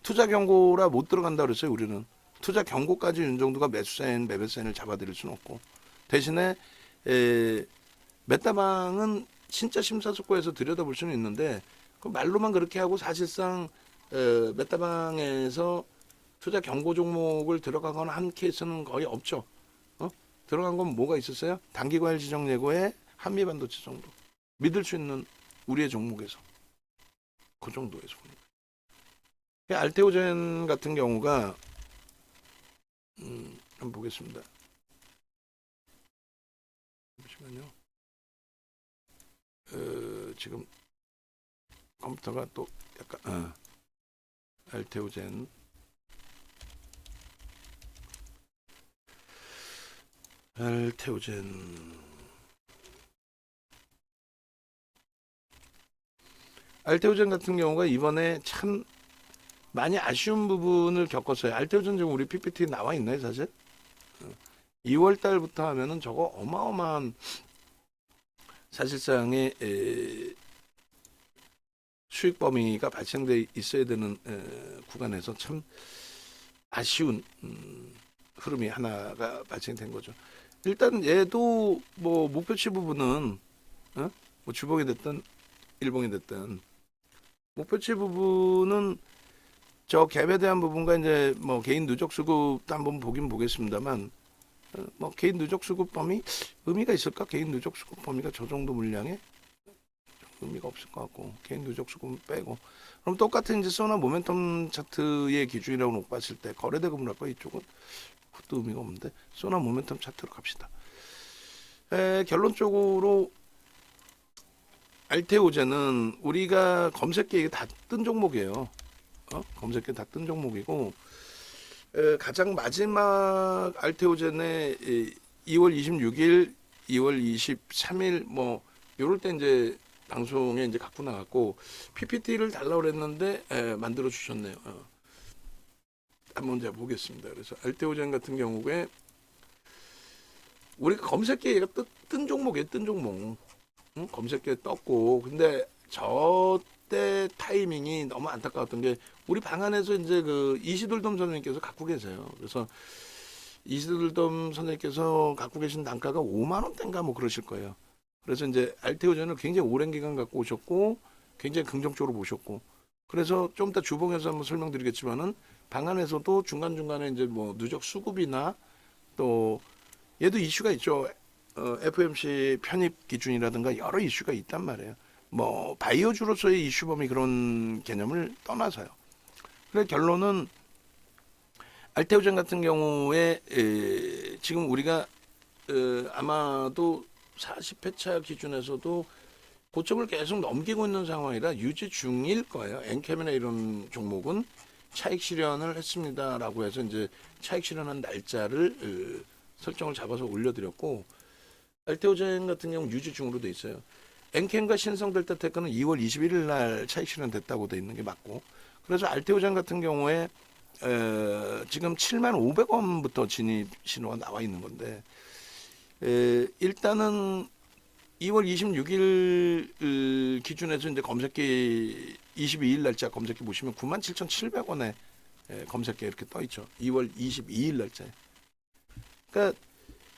투자 경고라 못 들어간다 그랬어요. 우리는 투자 경고까지 윤정도가 매수세인 매매세인을 잡아드릴 수는 없고 대신에 메타방은 진짜 심사숙고해서 들여다볼 수는 있는데 그 말로만 그렇게 하고 사실상 메타방에서 투자 경고 종목을 들어가거나 한 케이스는 거의 없죠. 들어간 건 뭐가 있었어요? 단기과열 지정 예고에 한미반도체 정도 믿을 수 있는 우리의 종목에서 그 정도에서 봅니다. 알테오젠 같은 경우가 한번 보겠습니다. 잠시만요. 지금 컴퓨터가 또 약간 알테오젠 알테오젠 같은 경우가 이번에 참 많이 아쉬운 부분을 겪었어요. 알테오젠 지금 우리 PPT 나와 있나요, 사실? 2월 달부터 하면은 저거 어마어마한 사실상의 수익 범위가 발생돼 있어야 되는 구간에서 참 아쉬운 흐름이 하나가 발생된 거죠. 일단 얘도 뭐 목표치 부분은 뭐 주봉이 됐든 일봉이 됐든 목표치 부분은 저 갭에 대한 부분과 이제 뭐 개인 누적 수급도 한번 보긴 보겠습니다만 뭐 개인 누적 수급 범위 의미가 있을까? 개인 누적 수급 범위가 저 정도 물량에 의미가 없을 것 같고 개인 누적 수급 빼고 그럼 똑같은 이제 소나 모멘텀 차트의 기준이라고 놓고 봤을 때 거래대금을 할까 이쪽은 그것도 의미가 없는데 소나 모멘텀 차트로 갑시다. 결론적으로 알테오젠은 우리가 검색기에 다 뜬 종목이에요. 검색기에 다 뜬 종목이고 가장 마지막 알테오젠의 2월 26일, 2월 23일 뭐 요럴 때 이제 방송에 이제 갖고 나갔고 PPT를 달라고 그랬는데 만들어 주셨네요. 한번 제가 보겠습니다. 그래서 알테오젠 같은 경우에 우리가 검색기에 얘가 뜬 종목이에요. 뜬 종목. 검색기에 떴고 근데 저때 타이밍이 너무 안타까웠던 게 우리 방 안에서 이제 그 이시돌돔 선생님께서 갖고 계세요. 그래서 이시돌돔 선생님께서 갖고 계신 단가가 5만 원대인가 뭐 그러실 거예요. 그래서 이제 알테오젠을 굉장히 오랜 기간 갖고 오셨고 굉장히 긍정적으로 보셨고 그래서 좀 이따 주봉에서 한번 설명드리겠지만은 방 안에서도 중간중간에 이제 뭐 누적 수급이나 또 얘도 이슈가 있죠. FMC 편입 기준이라든가 여러 이슈가 있단 말이에요. 뭐 바이오주로서의 이슈 범위 그런 개념을 떠나서요. 그래 결론은 알테오젠 같은 경우에 지금 우리가 아마도 40회차 기준에서도 고점을 계속 넘기고 있는 상황이라 유지 중일 거예요. 엔캠이나 이런 종목은 차익 실현을 했습니다라고 해서 이제 차익 실현한 날짜를 설정을 잡아서 올려드렸고 알테오젠 같은 경우 유지 중으로 돼 있어요. 엔캠과 신성델타테크는 2월 21일 날 차익 실현됐다고 돼 있는 게 맞고 그래서 알테오젠 같은 경우에 지금 7,500원부터 진입 신호가 나와 있는 건데 일단은 2월 26일 기준에서 이제 검색기 22일 날짜 검색기 보시면 97,700원에 검색기 이렇게 떠 있죠. 2월 22일 날짜에. 그러니까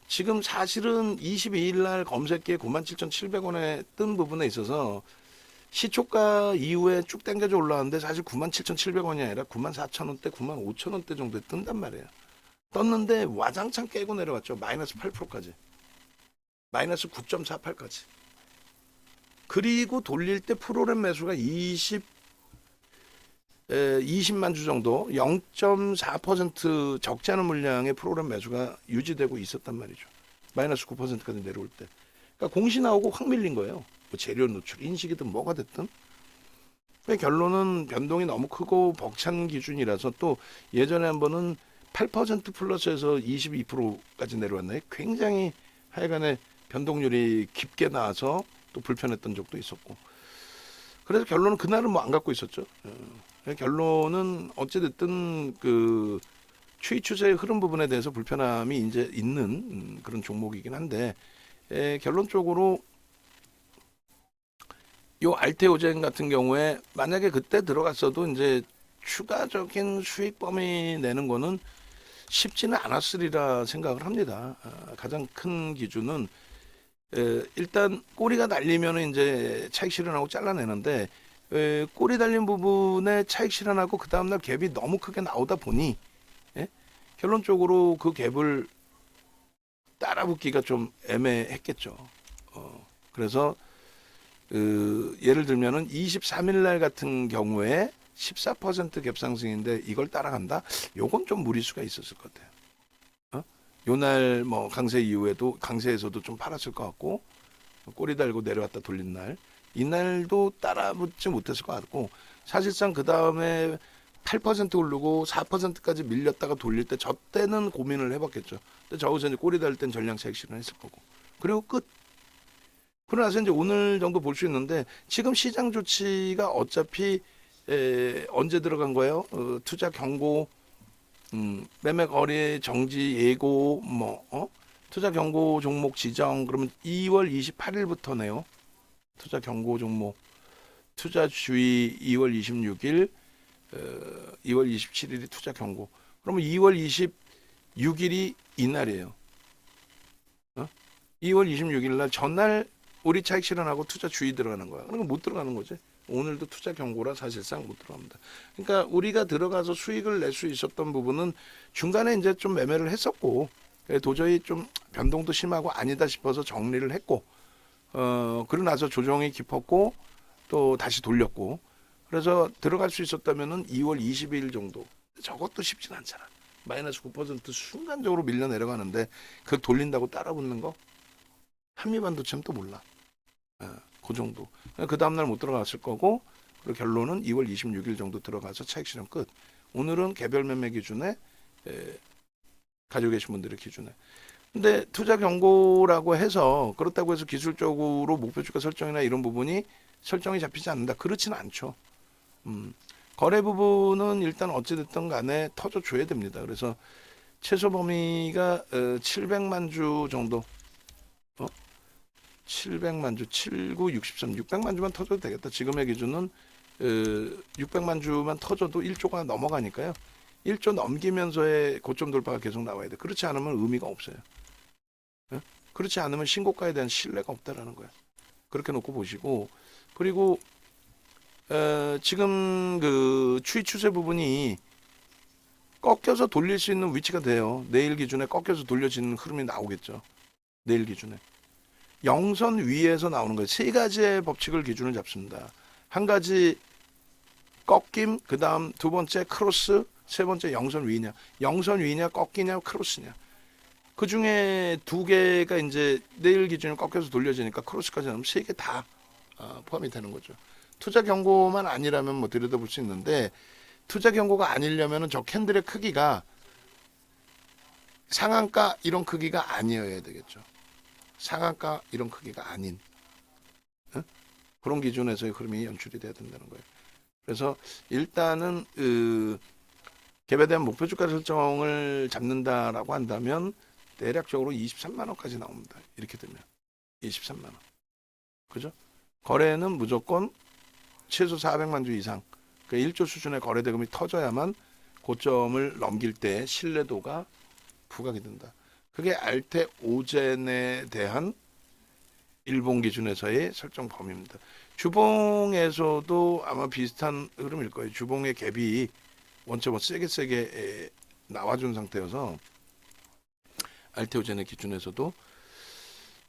지금 사실은 22일 날 검색기에 97,700원에 뜬 부분에 있어서 시초가 이후에 쭉 당겨져 올라왔는데 사실 97,700원이 아니라 94,000원대, 95,000원대 정도에 뜬단 말이에요. 떴는데 와장창 깨고 내려왔죠. 마이너스 8%까지. 마이너스 9.48까지. 그리고 돌릴 때 프로그램 매수가 20만 주 정도 0.4% 적지 않은 물량의 프로그램 매수가 유지되고 있었단 말이죠. 마이너스 9%까지 내려올 때. 그러니까 공시 나오고 확 밀린 거예요. 뭐 재료 노출, 인식이든 뭐가 됐든. 결론은 변동이 너무 크고 벅찬 기준이라서 또 예전에 한 번은 8% 플러스에서 22%까지 내려왔나요? 굉장히 하여간에 변동률이 깊게 나와서 또 불편했던 적도 있었고. 그래서 결론은 그날은 뭐 안 갖고 있었죠. 결론은 어찌됐든 그 추이 추세의 흐름 부분에 대해서 불편함이 이제 있는 그런 종목이긴 한데 결론적으로 요 알테오젠 같은 경우에 만약에 그때 들어갔어도 이제 추가적인 수익 범위 내는 거는 쉽지는 않았으리라 생각을 합니다. 가장 큰 기준은 일단 꼬리가 날리면 이제 차익 실현하고 잘라내는데 꼬리 달린 부분에 차익 실현하고 그 다음날 갭이 너무 크게 나오다 보니 결론적으로 그 갭을 따라붙기가 좀 애매했겠죠. 그래서 예를 들면은 23일 날 같은 경우에 14% 갭상승인데 이걸 따라간다? 요건 좀 무리수가 있었을 것 같아요. 요날 뭐 강세 이후에도 강세에서도 좀 팔았을 것 같고 꼬리 달고 내려왔다 돌린 날 이날도 따라붙지 못했을 것 같고 사실상 그 다음에 8% 오르고 4%까지 밀렸다가 돌릴 때 저 때는 고민을 해봤겠죠. 근데 저기서 이제 꼬리 달 땐 전량 차익 실현했을 거고 그리고 끝. 그러나서 이제 오늘 정도 볼 수 있는데 지금 시장 조치가 어차피 언제 들어간 거예요? 투자 경고, 매매 거래 정지 예고, 투자 경고 종목 지정 그러면 2월 28일부터네요. 투자 경고 종목, 투자 주의 2월 26일, 2월 27일이 투자 경고. 그러면 2월 26일이 이날이에요. 2월 26일 날 전날 우리 차익 실현하고 투자 주의 들어가는 거야. 그러니까 못 들어가는 거지. 오늘도 투자 경고라 사실상 못 들어갑니다. 그러니까 우리가 들어가서 수익을 낼 수 있었던 부분은 중간에 이제 좀 매매를 했었고 도저히 좀 변동도 심하고 아니다 싶어서 정리를 했고 그러고 나서 조정이 깊었고 또 다시 돌렸고 그래서 들어갈 수 있었다면은 2월 22일 정도. 저것도 쉽진 않잖아. 마이너스 9% 순간적으로 밀려 내려가는데 그 돌린다고 따라붙는 거 한미반도체는 또 몰라. 그 정도. 그 다음날 못 들어갔을 거고 그리고 결론은 2월 26일 정도 들어가서 차익 실현 끝. 오늘은 개별 매매 기준에 가지고 계신 분들의 기준에. 근데 투자 경고라고 해서 그렇다고 해서 기술적으로 목표 주가 설정이나 이런 부분이 설정이 잡히지 않는다. 그렇지는 않죠. 거래 부분은 일단 어찌됐든 간에 터져줘야 됩니다. 그래서 최소 범위가 700만 주 정도 700만 주, 79, 63, 600만 주만 터져도 되겠다. 지금의 기준은 600만 주만 터져도 1조가 넘어가니까요. 1조 넘기면서의 고점 돌파가 계속 나와야 돼. 그렇지 않으면 의미가 없어요. 그렇지 않으면 신고가에 대한 신뢰가 없다라는 거야. 그렇게 놓고 보시고 그리고 지금 그 추이 추세 부분이 꺾여서 돌릴 수 있는 위치가 돼요. 내일 기준에 꺾여서 돌려지는 흐름이 나오겠죠. 내일 기준에. 영선 위에서 나오는 거예요. 세 가지의 법칙을 기준을 잡습니다. 한 가지 꺾임, 그 다음 두 번째 크로스, 세 번째 영선 위냐. 영선 위냐, 꺾이냐, 크로스냐. 그 중에 두 개가 이제 내일 기준에 꺾여서 돌려지니까 크로스까지 하면 세 개 다 포함이 되는 거죠. 투자 경고만 아니라면 뭐 들여다볼 수 있는데 투자 경고가 아니려면 저 캔들의 크기가 상한가 이런 크기가 아니어야 되겠죠. 상한가 이런 크기가 아닌 그런 기준에서의 흐름이 연출이 돼야 된다는 거예요. 그래서 일단은 갭에 대한 목표 주가 설정을 잡는다라고 한다면 대략적으로 23만 원까지 나옵니다. 이렇게 되면 23만 원. 그죠? 거래는 무조건 최소 400만 주 이상 그 1조 수준의 거래 대금이 터져야만 고점을 넘길 때 신뢰도가 부각이 된다. 그게 알테오젠에 대한 일본 기준에서의 설정 범위입니다. 주봉에서도 아마 비슷한 흐름일 거예요. 주봉의 갭이 원체 세게 나와준 상태여서 알테오젠의 기준에서도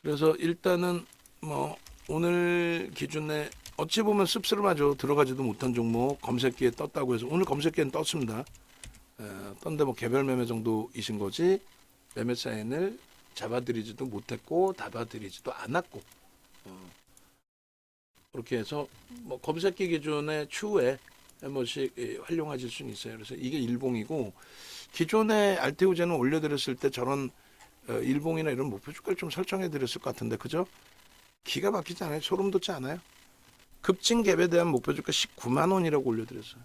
그래서 일단은 뭐 오늘 기준에 어찌 보면 씁쓸하죠. 들어가지도 못한 종목 검색기에 떴다고 해서 오늘 검색기에는 떴습니다. 떴는데 뭐 개별 매매 정도이신 거지 매매 사인을 잡아드리지도 못했고 잡아드리지도 않았고 그렇게 해서 뭐 검색기 기준의 추후에 한 번씩 활용하실 수는 있어요. 그래서 이게 일봉이고 기존에 알테오젠을 올려드렸을 때 저런 일봉이나 이런 목표 주가를 좀 설정해 드렸을 것 같은데 그죠? 기가 막히지 않아요? 소름 돋지 않아요? 급증 갭에 대한 목표 주가 19만 원이라고 올려드렸어요.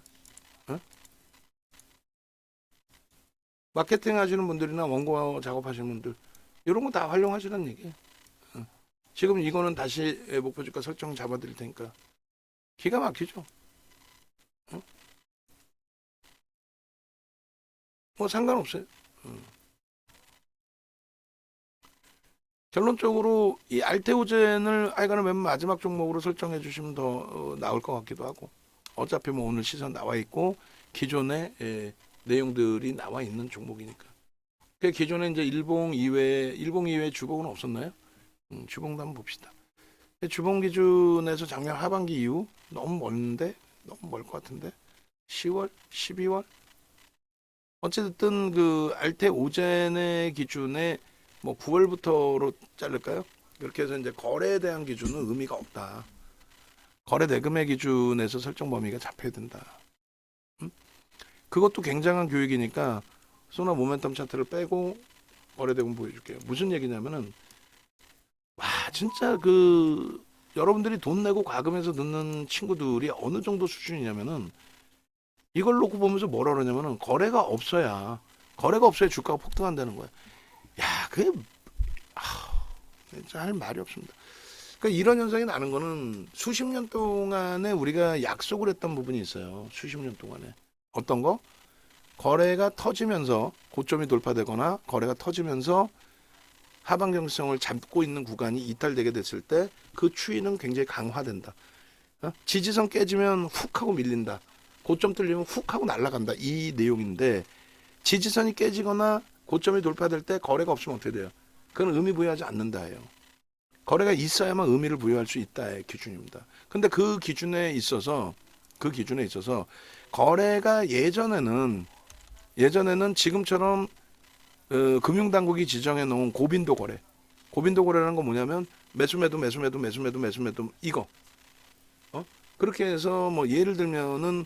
마케팅 하시는 분들이나 원고 작업하시는 분들 이런 거 다 활용하시라는 얘기예요. 지금 이거는 다시 목표 주가 설정 잡아드릴 테니까 기가 막히죠. 뭐 상관없어요. 결론적으로 이 알테오젠을 하여간은 맨 마지막 종목으로 설정해 주시면 더 나을 것 같기도 하고, 어차피 뭐 오늘 시선 나와 있고 기존의 내용들이 나와 있는 종목이니까. 그 기존에 이제 일봉 이외에 주봉은 없었나요? 주봉도 한번 봅시다. 주봉 기준에서 작년 하반기 이후 너무 멀는데, 너무 멀 것 같은데 10월, 12월 어쨌든 그 알테오젠의 기준에 뭐 9월부터로 자를까요? 그렇게 해서 이제 거래에 대한 기준은 의미가 없다. 거래 대금의 기준에서 설정 범위가 잡혀야 된다. 그것도 굉장한 교육이니까 소나 모멘텀 차트를 빼고 거래 대금 보여줄게요. 무슨 얘기냐면은 와 진짜 그 여러분들이 돈 내고 과금해서 듣는 친구들이 어느 정도 수준이냐면은 이걸 놓고 보면서 뭐라 그러냐면은 거래가 없어야 주가가 폭등한다는 거야. 야, 그게 진짜 할 말이 없습니다. 그러니까 이런 현상이 나는 거는 수십 년 동안에 우리가 약속을 했던 부분이 있어요. 수십 년 동안에. 어떤 거? 거래가 터지면서 고점이 돌파되거나 거래가 터지면서 하방 정성을 잡고 있는 구간이 이탈되게 됐을 때 그 추이는 굉장히 강화된다. 지지선 깨지면 훅 하고 밀린다. 고점 뚫리면 훅 하고 날아간다. 이 내용인데 지지선이 깨지거나 고점이 돌파될 때 거래가 없으면 어떻게 돼요? 그건 의미 부여하지 않는다예요. 거래가 있어야만 의미를 부여할 수 있다의 기준입니다. 근데 그 기준에 있어서 거래가 예전에는 지금처럼 금융당국이 지정해 놓은 고빈도 거래라는 건 뭐냐면 매수매도 이거 그렇게 해서 뭐 예를 들면은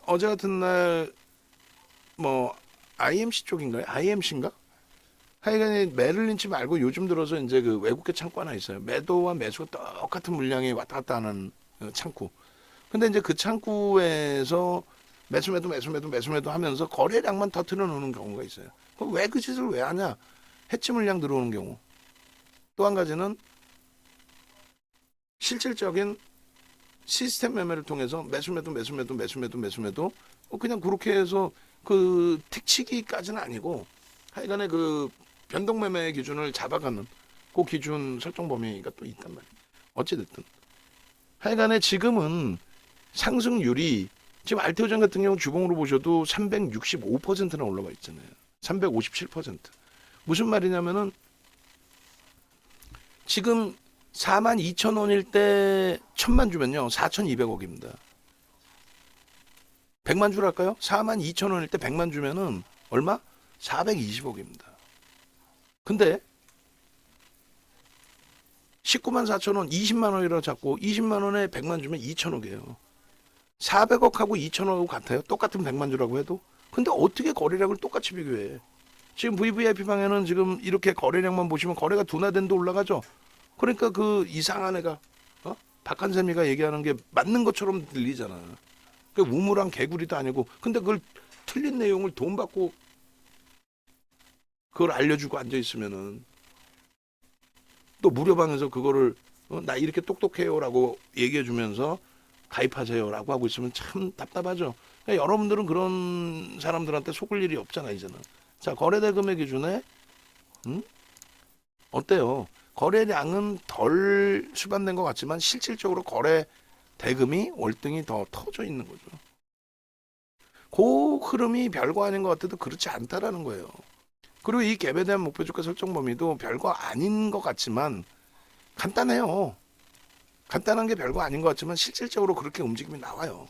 어제 같은 날 뭐 IMC 쪽인가요? IMC인가? 하여간 메릴린치 말고 요즘 들어서 이제 그 외국계 창구 하나 있어요. 매도와 매수가 똑같은 물량이 왔다 갔다 하는 창구. 근데 이제 그 창구에서 매수매도 하면서 거래량만 터트려 놓는 경우가 있어요. 그럼 왜 그 짓을 왜 하냐? 해치 물량 들어오는 경우. 또 한 가지는 실질적인 시스템 매매를 통해서 매수매도 그냥 그렇게 해서 그 틱치기까지는 아니고 하여간에 그 변동 매매 기준을 잡아가는 그 기준 설정 범위가 또 있단 말이에요. 어찌됐든 하여간에 지금은 상승률이 지금 알테오젠 같은 경우 주봉으로 보셔도 365%나 올라와 있잖아요. 357%. 무슨 말이냐면은 지금 42,000원일 때 1,000만 주면요. 4,200억입니다. 100만 주랄까요? 42,000원일 때 100만 주면은 얼마? 420억입니다. 근데 19만 4천원 20만 원이라고 잡고 20만 원에 100만 주면 2천억이에요. 400억하고 2천억하고 같아요. 똑같은 100만 주라고 해도. 근데 어떻게 거래량을 똑같이 비교해? 지금 VVIP 방에는 지금 이렇게 거래량만 보시면 거래가 둔화된도 올라가죠. 그러니까 그 이상한 애가 박한샘이가 얘기하는 게 맞는 것처럼 들리잖아. 그 우물랑 개구리도 아니고. 근데 그걸 틀린 내용을 돈 받고 그걸 알려주고 앉아 있으면은 또 무료방에서 그거를 나 이렇게 똑똑해요라고 얘기해주면서 가입하세요라고 하고 있으면 참 답답하죠. 그러니까 여러분들은 그런 사람들한테 속을 일이 없잖아 이제는. 자 거래대금의 기준에 어때요? 거래량은 덜 수반된 것 같지만 실질적으로 거래 대금이 월등히 더 터져 있는 거죠. 그 흐름이 별거 아닌 것 같아도 그렇지 않다라는 거예요. 그리고 이 갭에 대한 목표 주가 설정 범위도 별거 아닌 것 같지만 간단해요. 간단한 게 별거 아닌 것 같지만 실질적으로 그렇게 움직임이 나와요.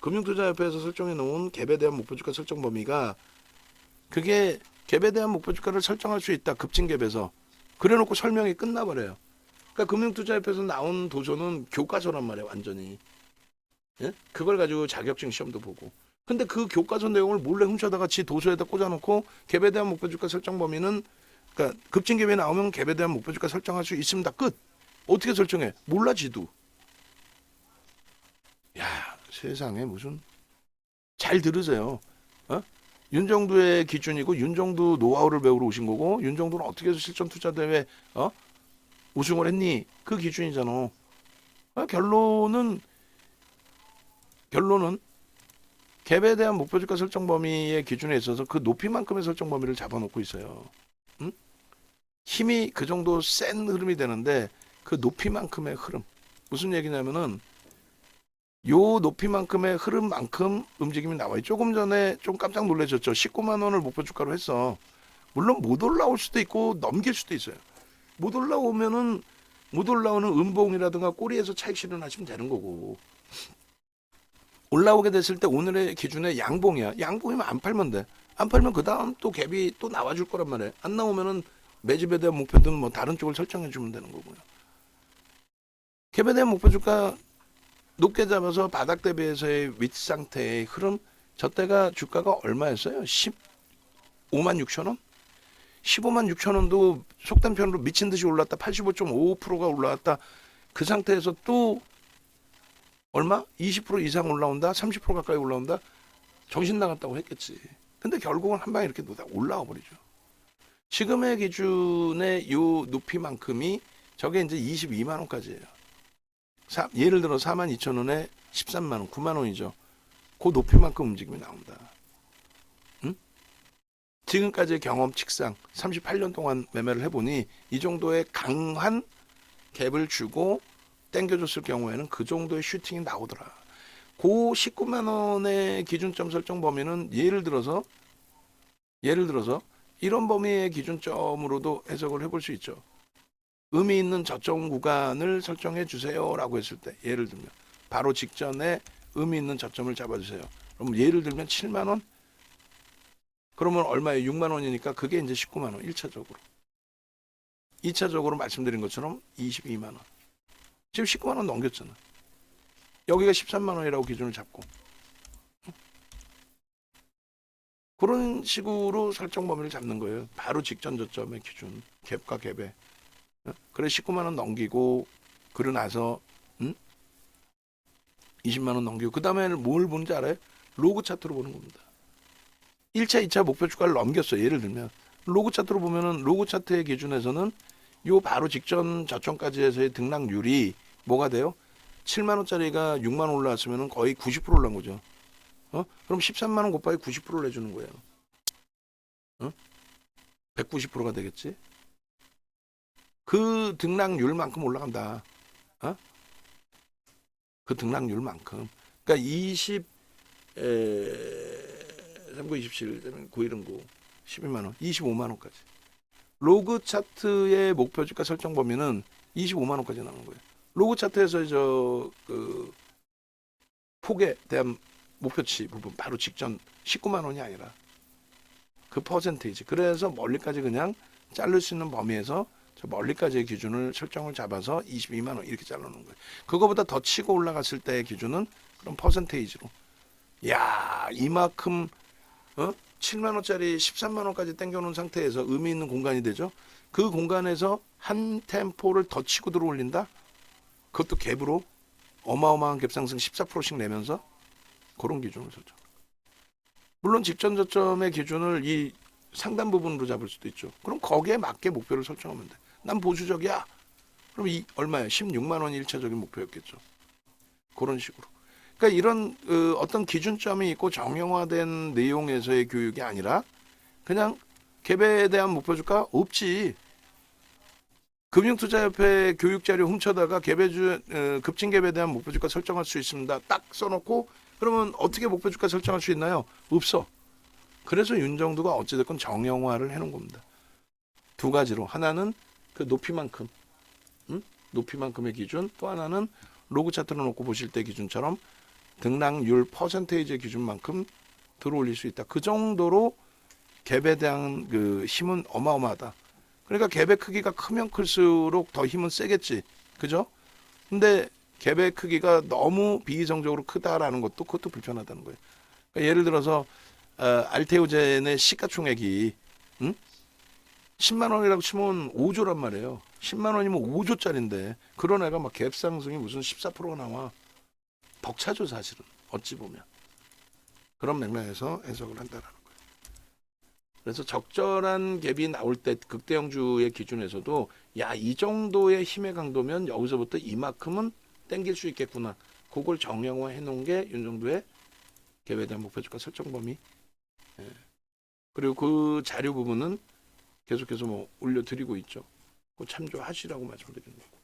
금융투자협회에서 설정해 놓은 갭에 대한 목표 주가 설정 범위가 그게 갭에 대한 목표 주가를 설정할 수 있다. 급진 갭에서 그래놓고 설명이 끝나버려요. 그러니까 금융투자협회에서 나온 도서는 교과서란 말이에요. 완전히. 예? 그걸 가지고 자격증 시험도 보고. 근데 그 교과서 내용을 몰래 훔쳐다가 지 도서에다 꽂아놓고 갭에 대한 목표 주가 설정 범위는 그러니까 급진 갭에 나오면 갭에 대한 목표 주가 설정할 수 있습니다. 끝. 어떻게 설정해? 몰라 지도. 야 세상에 무슨 잘 들으세요. 윤정두의 기준이고 윤정두 노하우를 배우러 오신 거고 윤정두는 어떻게 해서 실전 투자 대회 우승을 했니? 그 기준이잖아. 결론은 갭에 대한 목표주가 설정 범위의 기준에 있어서 그 높이만큼의 설정 범위를 잡아놓고 있어요. 응? 힘이 그 정도 센 흐름이 되는데 그 높이만큼의 흐름. 무슨 얘기냐면은 요 높이만큼의 흐름만큼 움직임이 나와요. 조금 전에 좀 깜짝 놀라셨죠. 19만 원을 목표주가로 했어. 물론 못 올라올 수도 있고 넘길 수도 있어요. 못 올라오는 음봉이라든가 꼬리에서 차익 실현하시면 되는 거고. 올라오게 됐을 때 오늘의 기준에 양봉이야. 양봉이면 안 팔면 돼. 안 팔면 그 다음 또 갭이 또 나와줄 거란 말이야. 안 나오면은 매집에 대한 목표든 뭐 다른 쪽을 설정해 주면 되는 거고요. 갭에 대한 목표주가 높게 잡아서 바닥 대비해서의 윗 상태의 흐름. 저 때가 주가가 얼마였어요? 15만 6천 원? 15만 6천 원도 속단 편으로 미친 듯이 올랐다. 85.55%가 올라왔다. 그 상태에서 또 얼마? 20% 이상 올라온다. 30% 가까이 올라온다. 정신 나갔다고 했겠지. 근데 결국은 한 방에 이렇게 올라와 버리죠. 지금의 기준의 요 높이만큼이 저게 이제 22만 원까지예요. 예를 들어 4만 2천 원에 13만 원, 9만 원이죠. 그 높이만큼 움직임이 나온다. 응? 지금까지의 경험칙상 38년 동안 매매를 해보니 이 정도의 강한 갭을 주고 땡겨줬을 경우에는 그 정도의 슈팅이 나오더라. 그 19만 원의 기준점 설정 범위는 예를 들어서 이런 범위의 기준점으로도 해석을 해볼 수 있죠. 의미 있는 저점 구간을 설정해 주세요라고 했을 때 예를 들면 바로 직전에 의미 있는 저점을 잡아주세요. 그럼 예를 들면 7만 원? 그러면 얼마예요? 6만 원이니까 그게 이제 19만 원 1차적으로. 2차적으로 말씀드린 것처럼 22만 원. 지금 19만 원 넘겼잖아. 여기가 13만 원이라고 기준을 잡고. 그런 식으로 설정 범위를 잡는 거예요. 바로 직전 저점의 기준. 갭과 갭에. 그래 19만 원 넘기고 그러고 나서 20만 원 넘기고 그 다음에는 뭘 보는지 알아요? 로그 차트로 보는 겁니다. 1차, 2차 목표 주가를 넘겼어. 예를 들면 로그 차트로 보면은 로그 차트의 기준에서는 요 바로 직전 저점까지 해서의 등락률이 뭐가 돼요? 7만 원짜리가 6만 원 올라왔으면 거의 90% 올라온 거죠. 그럼 13만 원 곱하기 90%를 해주는 거예요. 190%가 되겠지. 그 등락률만큼 올라간다. 그 등락률만큼. 그러니까 39, 27, 919, 12만 원, 25만 원까지. 로그 차트의 목표 주가 설정 범위는 25만 원까지 나오는 거예요. 로그 차트에서 그 폭에 대한 목표치 부분 바로 직전 19만 원이 아니라 그 퍼센테이지. 그래서 멀리까지 그냥 자를 수 있는 범위에서 저 멀리까지의 기준을 설정을 잡아서 22만 원 이렇게 잘라놓은 거예요. 그거보다 더 치고 올라갔을 때의 기준은 그런 퍼센테이지로. 야, 이만큼 7만 원짜리 13만 원까지 땡겨놓은 상태에서 의미 있는 공간이 되죠. 그 공간에서 한 템포를 더 치고 들어 올린다. 그것도 갭으로 어마어마한 갭 상승 14%씩 내면서 그런 기준을 설정. 물론 직전 저점의 기준을 이 상단 부분으로 잡을 수도 있죠. 그럼 거기에 맞게 목표를 설정하면 돼. 난 보수적이야. 그럼 이 얼마야? 16만 원이 1차적인 목표였겠죠. 그런 식으로. 그러니까 이런 어떤 기준점이 있고 정형화된 내용에서의 교육이 아니라 그냥 갭에 대한 목표 주가 없지. 금융투자협회 교육자료 훔쳐다가 급진 갭에 대한 목표 주가 설정할 수 있습니다. 딱 써놓고 그러면 어떻게 목표 주가 설정할 수 있나요? 없어. 그래서 윤정두가 어찌됐건 정형화를 해놓은 겁니다. 두 가지로. 하나는 그 높이만큼, 높이만큼의 기준. 또 하나는 로그 차트로 놓고 보실 때 기준처럼 등락률 퍼센테이지의 기준만큼 들어올릴 수 있다. 그 정도로 갭에 대한 그 힘은 어마어마하다. 그러니까 갭의 크기가 크면 클수록 더 힘은 세겠지. 그죠? 근데 갭의 크기가 너무 비이성적으로 크다라는 것도 그것도 불편하다는 거예요. 그러니까 예를 들어서 알테오젠의 시가총액이 10만 원이라고 치면 5조란 말이에요. 10만 원이면 5조짜리인데 그런 애가 막 갭 상승이 무슨 14%가 나와. 벅차죠 사실은. 어찌 보면. 그런 맥락에서 해석을 한다라는 거예요. 그래서 적절한 갭이 나올 때 극대형주의 기준에서도 야, 이 정도의 힘의 강도면 여기서부터 이만큼은 땡길 수 있겠구나. 그걸 정형화해 놓은 게 윤정도의 갭에 대한 목표주가 설정 범위. 예. 그리고 그 자료 부분은 계속해서 뭐 올려드리고 있죠. 그 참조하시라고 말씀드리는 거고.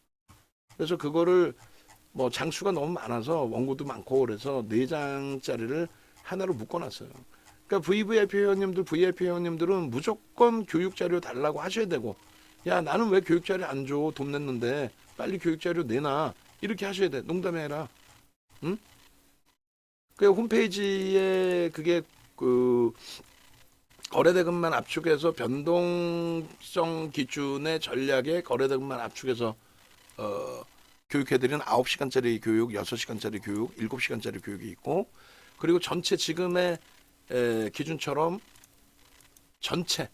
그래서 그거를 뭐 장수가 너무 많아서 원고도 많고 그래서 4장짜리를 하나로 묶어놨어요. 그러니까 VIP 회원님들은 무조건 교육 자료 달라고 하셔야 되고, 야, 나는 왜 교육 자료 안 줘? 돈 냈는데 빨리 교육 자료 내놔. 이렇게 하셔야 돼. 농담이 아니라. 응? 그 홈페이지에 그게 그 거래대금만 압축해서 변동성 기준의 전략에 거래대금만 압축해서 교육해드리는 9시간짜리 교육, 6시간짜리 교육, 7시간짜리 교육이 있고, 그리고 전체 지금의 기준처럼 전체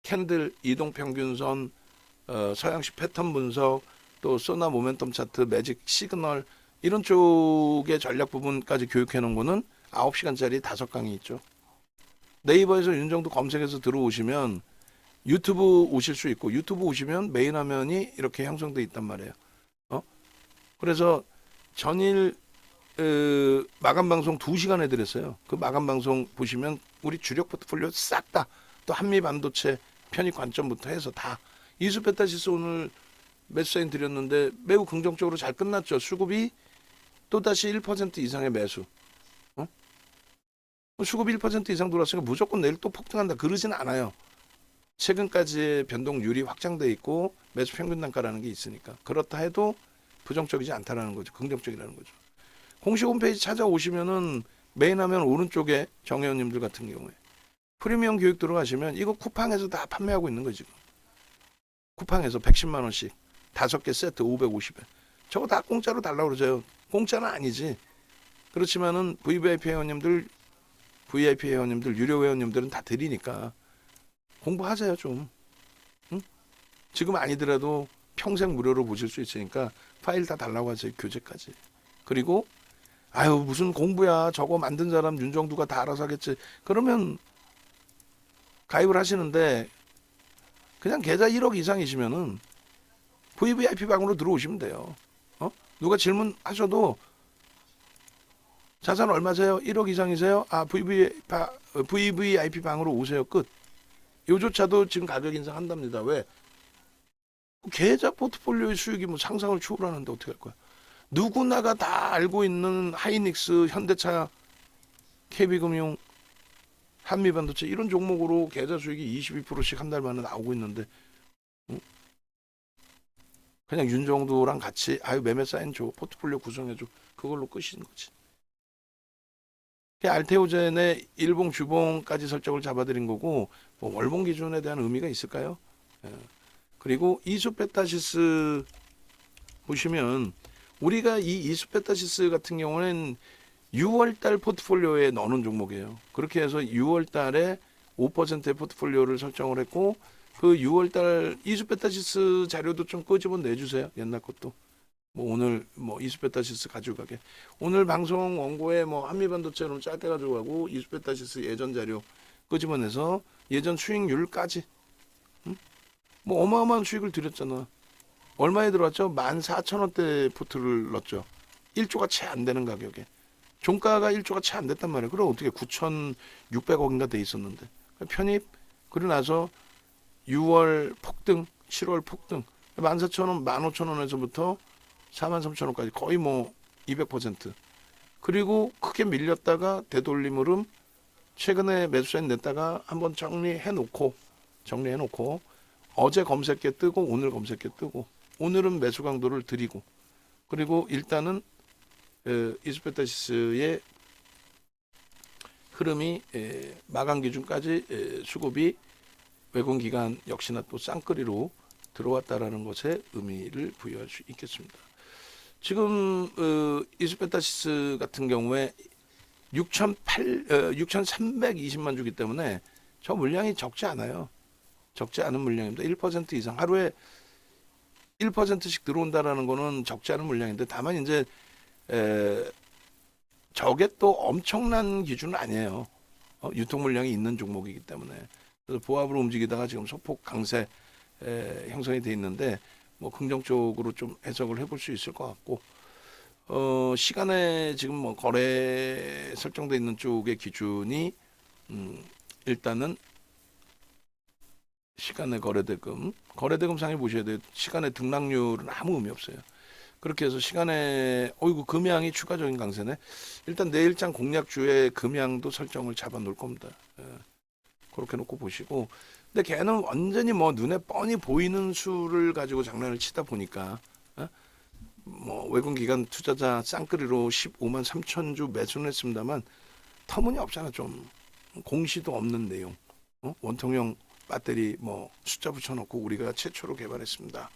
캔들, 이동평균선, 서양식 패턴 분석, 또 소나 모멘텀 차트, 매직 시그널 이런 쪽의 전략 부분까지 교육해 놓은 거는 9시간짜리 5강이 있죠. 네이버에서 윤정도 검색해서 들어오시면 유튜브 오실 수 있고, 유튜브 오시면 메인 화면이 이렇게 형성돼 있단 말이에요. 그래서 전일 마감 방송 2시간 해드렸어요. 그 마감 방송 보시면 우리 주력 포트폴리오 싹 다, 또 한미 반도체 편입 관점부터 해서 다, 이수페타시스 오늘 매수 사인 드렸는데 매우 긍정적으로 잘 끝났죠. 수급이 또다시 1% 이상의 매수. 수급이 1% 이상 들어왔으니까 무조건 내일 또 폭등한다 그러진 않아요. 최근까지의 변동률이 확장돼 있고 매수 평균 단가라는 게 있으니까. 그렇다 해도 부정적이지 않다라는 거죠. 긍정적이라는 거죠. 공식 홈페이지 찾아오시면은 메인 화면 오른쪽에 정회원님들 같은 경우에 프리미엄 교육 들어가시면 이거 쿠팡에서 다 판매하고 있는 거지. 쿠팡에서 110만 원씩 5개 세트 550원. 저거 다 공짜로 달라고 그러죠. 공짜는 아니지. 그렇지만은 VIP 회원님들, 유료 회원님들은 다 드리니까 공부하세요 좀. 응? 지금 아니더라도 평생 무료로 보실 수 있으니까 파일 다 달라고 하세요. 교재까지. 그리고 아유 무슨 공부야, 저거 만든 사람 윤정두가 다 알아서 하겠지. 그러면 가입을 하시는데 그냥 계좌 1억 이상이시면은 VVIP 방으로 들어오시면 돼요. 누가 질문하셔도 자산 얼마세요? 1억 이상이세요? 아, VVIP 방으로 오세요. 끝. 요조차도 지금 가격 인상한답니다. 왜? 계좌 포트폴리오의 수익이 뭐 상상을 초월하는데 어떻게 할 거야? 누구나가 다 알고 있는 하이닉스, 현대차, KB금융, 한미반도체 이런 종목으로 계좌 수익이 22%씩 한 달 만에 나오고 있는데, 그냥 윤정도랑 같이 아유 매매 사인 줘, 포트폴리오 구성해줘, 그걸로 끝인 거지. 알테오젠의 일봉 주봉까지 설정을 잡아드린 거고, 뭐 월봉 기준에 대한 의미가 있을까요? 그리고 이수페타시스 보시면 우리가 이 이수페타시스 같은 경우는 6월달 포트폴리오에 넣는 종목이에요. 그렇게 해서 6월달에 5%의 포트폴리오를 설정을 했고, 그 6월달 이수페타시스 자료도 좀 끄집어 내주세요. 옛날 것도. 뭐 오늘 뭐 이수페타시스 가져가게. 오늘 방송 원고에 뭐 한미반도체로 짧게 가져가고 이수페타시스 예전 자료 끄집어내서 예전 수익률까지. 뭐 어마어마한 수익을 드렸잖아. 얼마에 들어왔죠? 14,000원대 포트를 넣었죠. 1조가 채 안 되는 가격에. 종가가 1조가 채 안 됐단 말이에요. 그럼 어떻게 9,600억인가 돼 있었는데. 편입, 그러고 나서 6월 폭등, 7월 폭등. 14,000원, 15,000원에서부터 43,000원까지 거의 뭐 200%. 그리고 크게 밀렸다가 되돌림 흐름, 최근에 매수세인 냈다가 한번 정리해놓고 어제 검색해 뜨고 오늘 검색해 뜨고, 오늘은 매수 강도를 드리고, 그리고 일단은 이스페타시스의 흐름이 마감 기준까지 수급이 외국 기관 역시나 또 쌍끌이로 들어왔다라는 것에 의미를 부여할 수 있겠습니다. 지금 이스페타시스 같은 경우에 6,320만 주기 때문에 저 물량이 적지 않아요. 적지 않은 물량입니다. 1% 이상 하루에 1%씩 들어온다라는 거는 적지 않은 물량인데, 다만 이제 저게 또 엄청난 기준은 아니에요. 유통 물량이 있는 종목이기 때문에. 그래서 보합으로 움직이다가 지금 소폭 강세 형성이 돼 있는데 뭐 긍정적으로 좀 해석을 해볼 수 있을 것 같고, 시간에 지금 뭐 거래 설정돼 있는 쪽의 기준이 일단은 시간의 거래대금 상에 보셔야 돼요. 시간의 등락률은 아무 의미 없어요. 그렇게 해서 시간에 어이구 금양이 추가적인 강세네. 일단 내일장 공략주의 금양도 설정을 잡아 놓을 겁니다. 그렇게 놓고 보시고, 근데 걔는 완전히 뭐 눈에 뻔히 보이는 수를 가지고 장난을 치다 보니까 뭐 외국 기관 투자자 쌍끌이로 15만 3천 주 매수는 했습니다만 터무니없잖아. 좀 공시도 없는 내용. 원통형 배터리 뭐 숫자 붙여놓고 우리가 최초로 개발했습니다.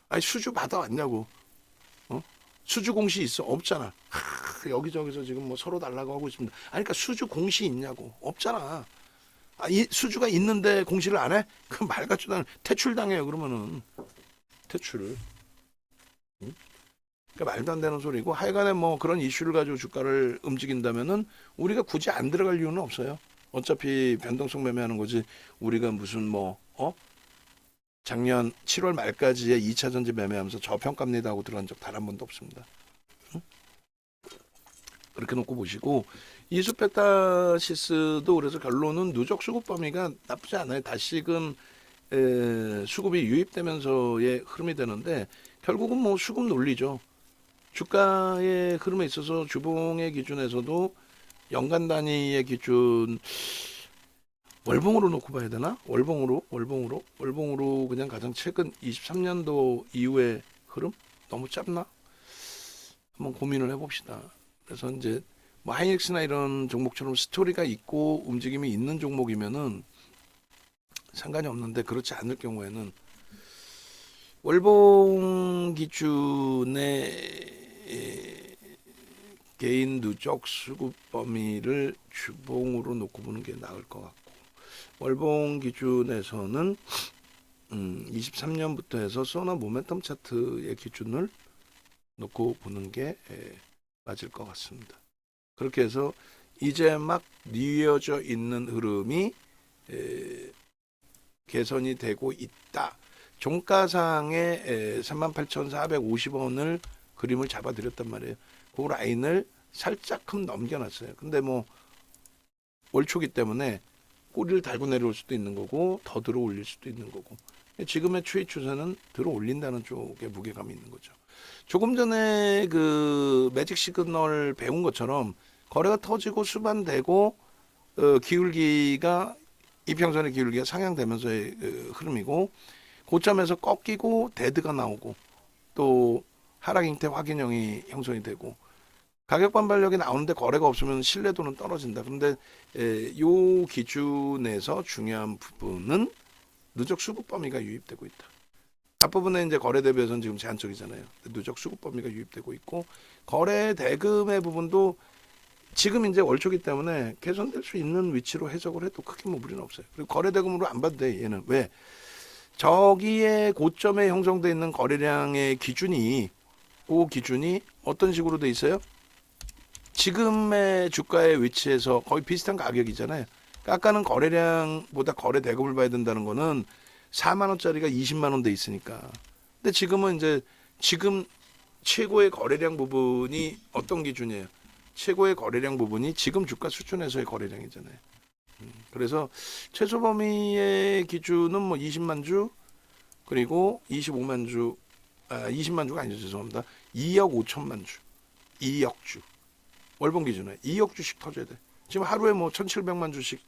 아니 수주 받아왔냐고. 수주 공시 있어? 없잖아. 여기저기서 지금 뭐 서로 달라고 하고 있습니다. 아니 그러니까 수주 공시 있냐고. 없잖아. 이 수주가 있는데 공시를 안 해? 그 말 같지도 않은 퇴출당해요. 그러면은 퇴출을. 그러니까 말도 안 되는 소리고, 하여간에 뭐 그런 이슈를 가지고 주가를 움직인다면은 우리가 굳이 안 들어갈 이유는 없어요. 어차피 변동성 매매하는 거지. 우리가 무슨 뭐 작년 7월 말까지의 2차 전지 매매하면서 저평가입니다 하고 들어간 적 단 한 번도 없습니다. 그렇게 놓고 보시고, 이수페타시스도 그래서 결론은 누적 수급 범위가 나쁘지 않아요. 다시금 수급이 유입되면서의 흐름이 되는데 결국은 뭐 수급 논리죠. 주가의 흐름에 있어서 주봉의 기준에서도 연간 단위의 기준 월봉으로 놓고 봐야 되나? 월봉으로 그냥 가장 최근 23년도 이후의 흐름 너무 짧나? 한번 고민을 해봅시다. 그래서 이제 뭐 하이닉스나 이런 종목처럼 스토리가 있고 움직임이 있는 종목이면은 상관이 없는데, 그렇지 않을 경우에는 월봉 기준의 개인 누적 수급 범위를 주봉으로 놓고 보는 게 나을 것 같고, 월봉 기준에서는 23년부터 해서 소나 모멘텀 차트의 기준을 놓고 보는 게 맞을 것 같습니다. 그렇게 해서 이제 막 뉘어져 있는 흐름이 개선이 되고 있다. 종가상에 38,450원을 그림을 잡아드렸단 말이에요. 그 라인을 살짝금 넘겨놨어요. 근데 뭐 월초기 때문에 꼬리를 달고 내려올 수도 있는 거고 더 들어 올릴 수도 있는 거고, 지금의 추이 추세는 들어 올린다는 쪽에 무게감이 있는 거죠. 조금 전에 그 매직 시그널 배운 것처럼 거래가 터지고 수반되고 기울기가 이평선의 기울기가 상향되면서의 흐름이고, 고점에서 꺾이고 데드가 나오고 또 하락 형태 확인형이 형성이 되고 가격 반발력이 나오는데 거래가 없으면 신뢰도는 떨어진다. 그런데 이 기준에서 중요한 부분은 누적 수급 범위가 유입되고 있다. 앞부분에 이제 거래 대비해서는 지금 제한적이잖아요. 누적 수급 범위가 유입되고 있고, 거래 대금의 부분도 지금 이제 월초기 때문에 개선될 수 있는 위치로 해석을 해도 크게 뭐 무리는 없어요. 그리고 거래 대금으로 안 봐도 돼. 얘는 왜? 저기에 고점에 형성돼 있는 거래량의 기준이, 그 기준이 어떤 식으로 돼 있어요? 지금의 주가의 위치에서 거의 비슷한 가격이잖아요. 그러니까 아까는 거래량보다 거래 대금을 봐야 된다는 거는 4만 원짜리가 20만 원 돼 있으니까. 근데 지금은 이제 지금 최고의 거래량 부분이 어떤 기준이에요? 최고의 거래량 부분이 지금 주가 수준에서의 거래량이잖아요. 그래서 최소 범위의 기준은 뭐 20만 주, 그리고 25만 주, 20만 주가 아니죠. 죄송합니다. 2억 5천만 주, 2억 주. 월봉 기준에 2억 주씩 터져야 돼. 지금 하루에 뭐 1,700만 주씩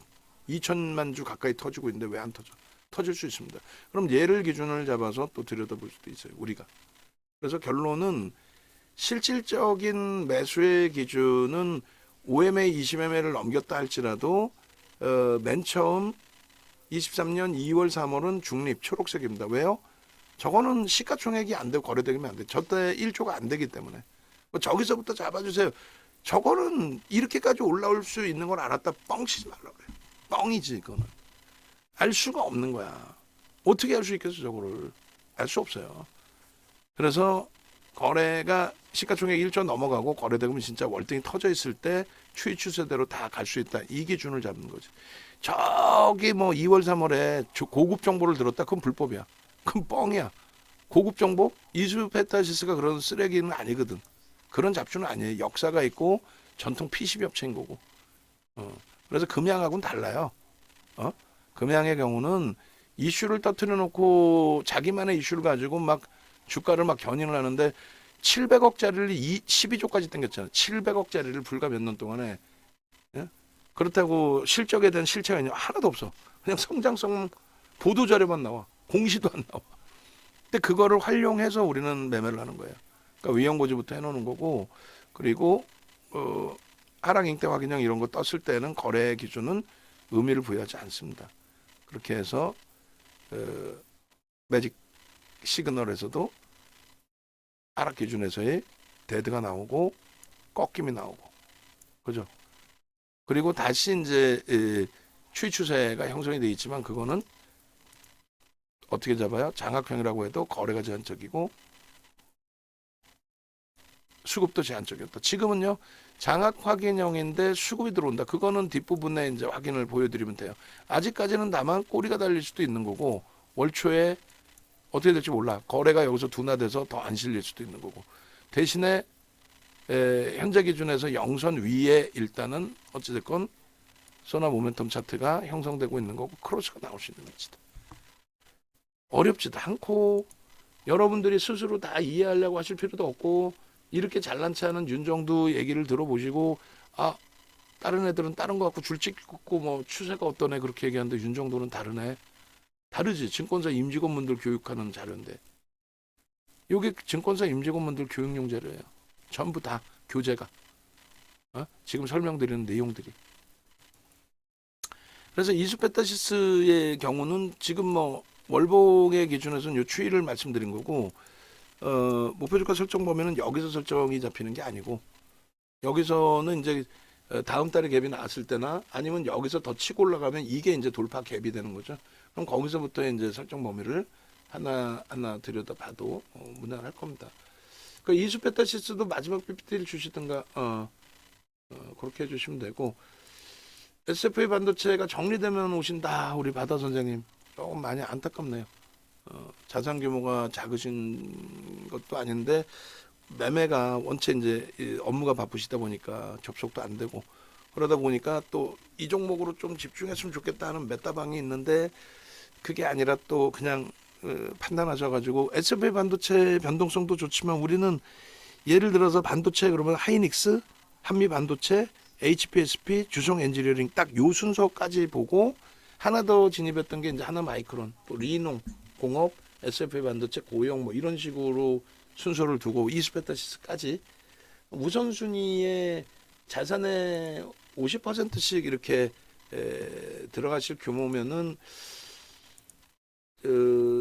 2천만 주 가까이 터지고 있는데 왜 안 터져? 터질 수 있습니다. 그럼 얘를 기준을 잡아서 또 들여다볼 수도 있어요. 우리가. 그래서 결론은 실질적인 매수의 기준은 5MA, 20MA를 넘겼다 할지라도 맨 처음 23년 2월, 3월은 중립 초록색입니다. 왜요? 저거는 시가총액이 안 되고 거래되면 안 돼. 저때 1조가 안 되기 때문에. 저기서부터 잡아주세요. 저거는 이렇게까지 올라올 수 있는 걸 알았다 뻥치지 말라고 그래요. 뻥이지 그거는. 알 수가 없는 거야. 어떻게 알 수 있겠어 저거를. 알 수 없어요. 그래서 거래가 시가총액 1조 넘어가고 거래대금이 진짜 월등히 터져 있을 때 추이 추세대로 다 갈 수 있다. 이 기준을 잡는 거지. 저기 뭐 2월 3월에 고급 정보를 들었다. 그건 불법이야. 그건 뻥이야. 고급 정보? 이수페타시스가 그런 쓰레기는 아니거든. 그런 잡주는 아니에요. 역사가 있고 전통 PCB 업체인 거고. 그래서 금양하고는 달라요. 금양의 경우는 이슈를 터뜨려 놓고 자기만의 이슈를 가지고 막 주가를 막 견인을 하는데 700억짜리를 12조까지 땡겼잖아요. 700억짜리를 불과 몇 년 동안에. 예? 그렇다고 실적에 대한 실체가 하나도 없어. 그냥 성장성 보도 자료만 나와. 공시도 안 나와. 근데 그거를 활용해서 우리는 매매를 하는 거예요. 그러니까 위험고지부터 해놓는 거고, 그리고 하락 잉태 확인형 이런 거 떴을 때는 거래 기준은 의미를 부여하지 않습니다. 그렇게 해서 매직 시그널에서도 하락 기준에서의 데드가 나오고 꺾임이 나오고, 그죠? 그리고 다시 이제 추이 추세가 형성이 돼 있지만 그거는 어떻게 잡아요? 장악형이라고 해도 거래가 제한적이고 수급도 제한적이었다. 지금은요, 장악 확인형인데 수급이 들어온다. 그거는 뒷부분에 이제 확인을 보여드리면 돼요. 아직까지는 다만 꼬리가 달릴 수도 있는 거고, 월 초에 어떻게 될지 몰라. 거래가 여기서 둔화돼서 더 안 실릴 수도 있는 거고. 대신에 현재 기준에서 영선 위에 일단은 어찌됐건 소나 모멘텀 차트가 형성되고 있는 거고, 크로스가 나올 수 있는 위치다. 어렵지도 않고 여러분들이 스스로 다 이해하려고 하실 필요도 없고, 이렇게 잘난 체하는 윤정두 얘기를 들어보시고, 아, 다른 애들은 다른 거 갖고 줄찍고 뭐 추세가 어떠네 그렇게 얘기하는데 윤정도는 다르네. 다르지. 증권사 임직원분들 교육하는 자료인데. 요게 증권사 임직원분들 교육용 자료예요. 전부 다 교재가. 지금 설명드리는 내용들이. 그래서 이수페타시스의 경우는 지금 뭐 월봉의 기준에서는 요 추이를 말씀드린 거고, 목표주가 설정 보면은 여기서 설정이 잡히는 게 아니고, 여기서는 이제 다음 달에 갭이 나왔을 때나 아니면 여기서 더 치고 올라가면 이게 이제 돌파 갭이 되는 거죠. 그럼 거기서부터 이제 설정 범위를 하나하나 들여다봐도 무난할 겁니다. 그 이수페타시스도 마지막 PPT를 주시든가 그렇게 해주시면 되고, SFA 반도체가 정리되면 오신다 우리 바다 선생님. 조금 많이 안타깝네요. 자산 규모가 작으신 것도 아닌데 매매가 원체 이제 업무가 바쁘시다 보니까 접속도 안 되고, 그러다 보니까 또 이 종목으로 좀 집중했으면 좋겠다 하는 메타방이 있는데 그게 아니라 또 그냥 판단하셔가지고, SFA 반도체 변동성도 좋지만 우리는 예를 들어서 반도체 그러면 하이닉스, 한미 반도체, HPSP, 주성 엔지니어링 딱 요 순서까지 보고, 하나 더 진입했던 게 이제 하나 마이크론, 또 리농, 공업, SFA 반도체, 고용 뭐 이런 식으로 순서를 두고 이수페타시스까지 우선순위에 자산의 50%씩 이렇게 들어가실 규모면은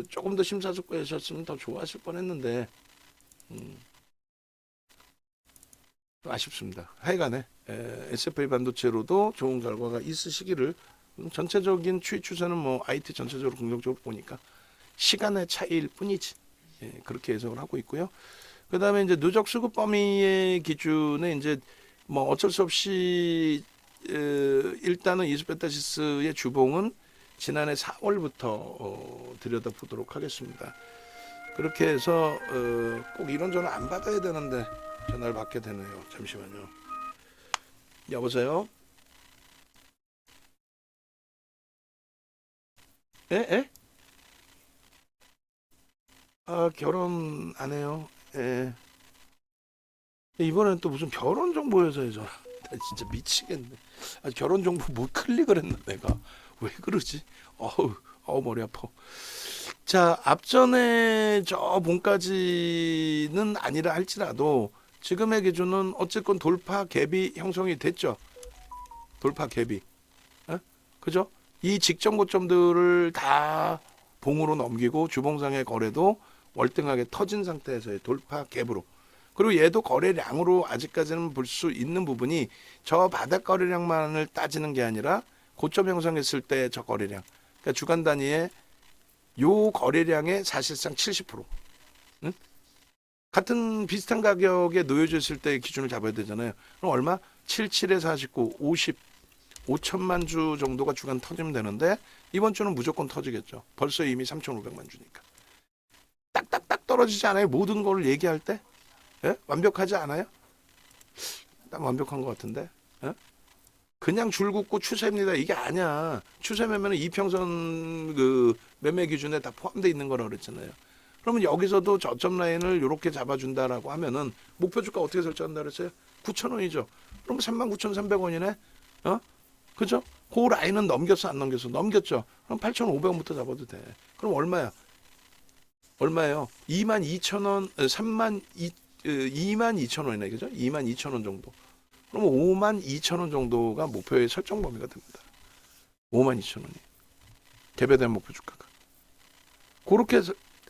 조금 더 심사숙고하셨으면 더 좋아하실 뻔했는데 아쉽습니다. 하여간에 SFA 반도체로도 좋은 결과가 있으시기를. 전체적인 추이 추세는 뭐 IT 전체적으로 긍정적으로 보니까 시간의 차이일 뿐이지. 그렇게 해석을 하고 있고요. 그 다음에 이제 누적 수급 범위의 기준에 이제 뭐 어쩔 수 없이 일단은 이수페타시스의 주봉은 지난해 4월부터 들여다보도록 하겠습니다. 그렇게 해서 꼭 이런 전화 안 받아야 되는데 전화를 받게 되네요. 잠시만요. 여보세요? 에? 아, 결혼 안 해요. 예. 이번엔 또 무슨 결혼 정보에서 해서 나 진짜 미치겠네. 아, 결혼 정보 뭐 클릭을 했나 내가. 왜 그러지? 머리 아파. 자, 앞전에 저 봉까지는 아니라 할지라도 지금의 기준은 어쨌건 돌파 갭이 형성이 됐죠. 돌파 갭이. 그죠? 이 직전 고점들을 다 봉으로 넘기고 주봉상의 거래도 월등하게 터진 상태에서의 돌파 갭으로, 그리고 얘도 거래량으로 아직까지는 볼 수 있는 부분이 저 바닥 거래량만을 따지는 게 아니라 고점 형성했을 때 저 거래량, 그러니까 주간 단위의 요 거래량의 사실상 70%, 응? 같은 비슷한 가격에 놓여져 있을 때 기준을 잡아야 되잖아요. 그럼 얼마? 77에 49, 50, 5천만 주 정도가 주간 터지면 되는데 이번 주는 무조건 터지겠죠. 벌써 이미 3,500만 주니까. 딱딱딱 떨어지지 않아요? 모든 걸 얘기할 때? 예? 완벽하지 않아요? 딱 완벽한 것 같은데? 예? 그냥 줄 긋고 추세입니다. 이게 아니야. 추세 매매는 이평선 그 매매 기준에 다 포함되어 있는 거라 그랬잖아요. 그러면 여기서도 저점 라인을 이렇게 잡아준다라고 하면은 목표 주가 어떻게 설정한다 그랬어요? 9,000원이죠. 그럼 39,300원이네. 어? 그죠? 그 라인은 넘겼어 안 넘겼어? 넘겼죠. 그럼 8,500원부터 잡아도 돼. 그럼 얼마야? 얼마예요? 22,000원, 22,000원이네. 그죠? 22,000원 정도. 그럼 52,000원 정도가 목표의 설정 범위가 됩니다. 52,000원이. 개별된 목표 주가가. 그렇게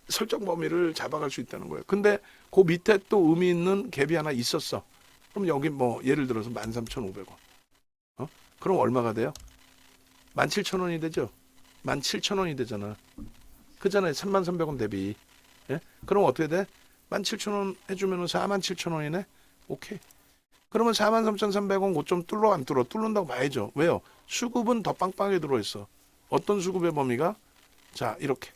설정 범위를 잡아갈 수 있다는 거예요. 근데 그 밑에 또 의미 있는 갭이 하나 있었어. 그럼 여기 뭐 예를 들어서 13,500원. 그럼 얼마가 돼요? 17,000원이 되죠? 17,000원이 되잖아. 그잖아요. 33,300원 대비. 예? 그럼 어떻게 돼? 17,000원 해주면 47,000원이네? 오케이. 그러면 43,300원 고점 뚫러 안 뚫어? 뚫는다고 봐야죠. 왜요? 수급은 더 빵빵하게 들어있어. 어떤 수급의 범위가? 자, 이렇게.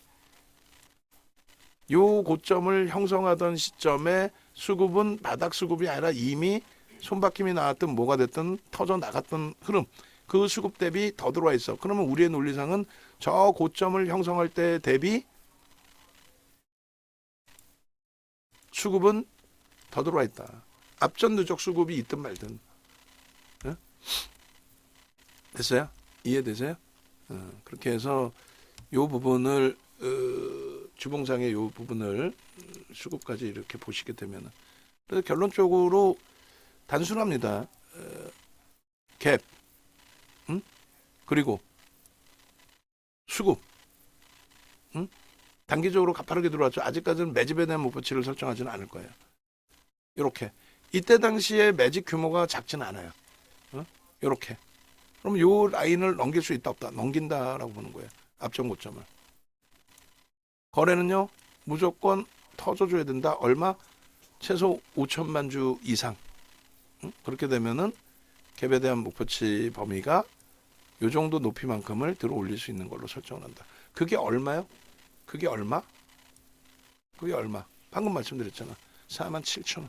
요 고점을 형성하던 시점에 수급은 바닥 수급이 아니라 이미 손바뀜이 나왔든 뭐가 됐든 터져 나갔던 흐름, 그 수급 대비 더 들어와 있어. 그러면 우리의 논리상은 저 고점을 형성할 때 대비 수급은 더 들어와 있다. 앞전 누적 수급이 있든 말든. 어? 됐어요? 이해되세요? 그렇게 해서 요 부분을 주봉상의 요 부분을 수급까지 이렇게 보시게 되면, 그래서 결론적으로 단순합니다. 갭, 그리고 수급, 단기적으로 가파르게 들어왔죠. 아직까지는 매집에 대한 목표치를 설정하지는 않을 거예요. 이렇게 이때 당시에 매집 규모가 작지는 않아요. 이렇게. 그럼 요 라인을 넘길 수 있다 없다? 넘긴다라고 보는 거예요. 앞전 고점을. 거래는요 무조건 터져줘야 된다. 얼마? 최소 5천만 주 이상. 그렇게 되면은 갭에 대한 목표치 범위가 요 정도 높이만큼을 들어 올릴 수 있는 걸로 설정을 한다. 그게 얼마요? 그게 얼마? 그게 얼마? 방금 말씀드렸잖아. 47,000원.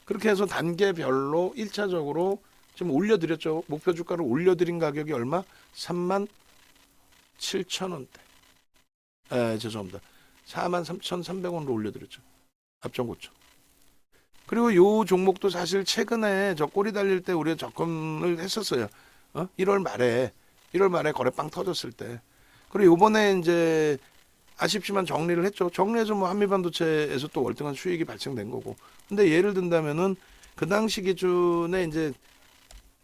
그렇게 해서 단계별로 1차적으로 지금 올려드렸죠. 목표 주가를 올려드린 가격이 얼마? 37,000원대. 죄송합니다. 43,300원으로 올려드렸죠. 앞전 고점. 그리고 요 종목도 사실 최근에 저 꼬리 달릴 때 우리가 접근을 했었어요. 1월 말에 거래 빵 터졌을 때. 그리고 요번에 이제 아쉽지만 정리를 했죠. 정리해서 뭐 한미반도체에서 또 월등한 수익이 발생된 거고. 근데 예를 든다면은 그 당시 기준에 이제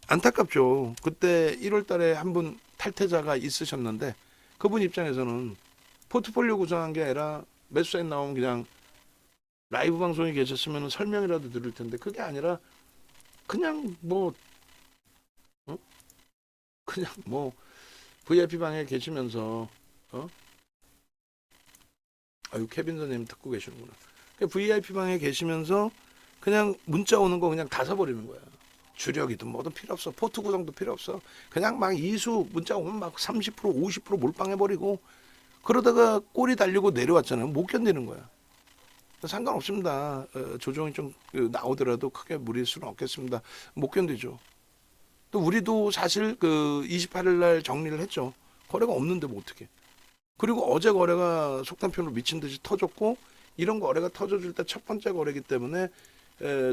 안타깝죠. 그때 1월 달에 한 분 탈퇴자가 있으셨는데 그분 입장에서는 포트폴리오 구성한 게 아니라 매수 사인 나오면 그냥 라이브 방송에 계셨으면 설명이라도 드릴 텐데 그게 아니라 그냥 뭐 그냥 뭐 VIP 방에 계시면서 아유 케빈 선생님 듣고 계시는구나. VIP 방에 계시면서 그냥 문자 오는 거 그냥 다 사버리는 거야. 주력이든 뭐든 필요 없어. 포트 구성도 필요 없어. 그냥 막 이수 문자 오면 막 30% 50% 몰빵해버리고 그러다가 꼬리 달리고 내려왔잖아요. 못 견디는 거야. 상관없습니다. 조정이 좀 나오더라도 크게 무리일 수는 없겠습니다. 못 견디죠. 또 우리도 사실 그 28일 날 정리를 했죠. 거래가 없는데 뭐 어떻게. 그리고 어제 거래가 속단편으로 미친 듯이 터졌고 이런 거래가 터져줄 때 첫 번째 거래이기 때문에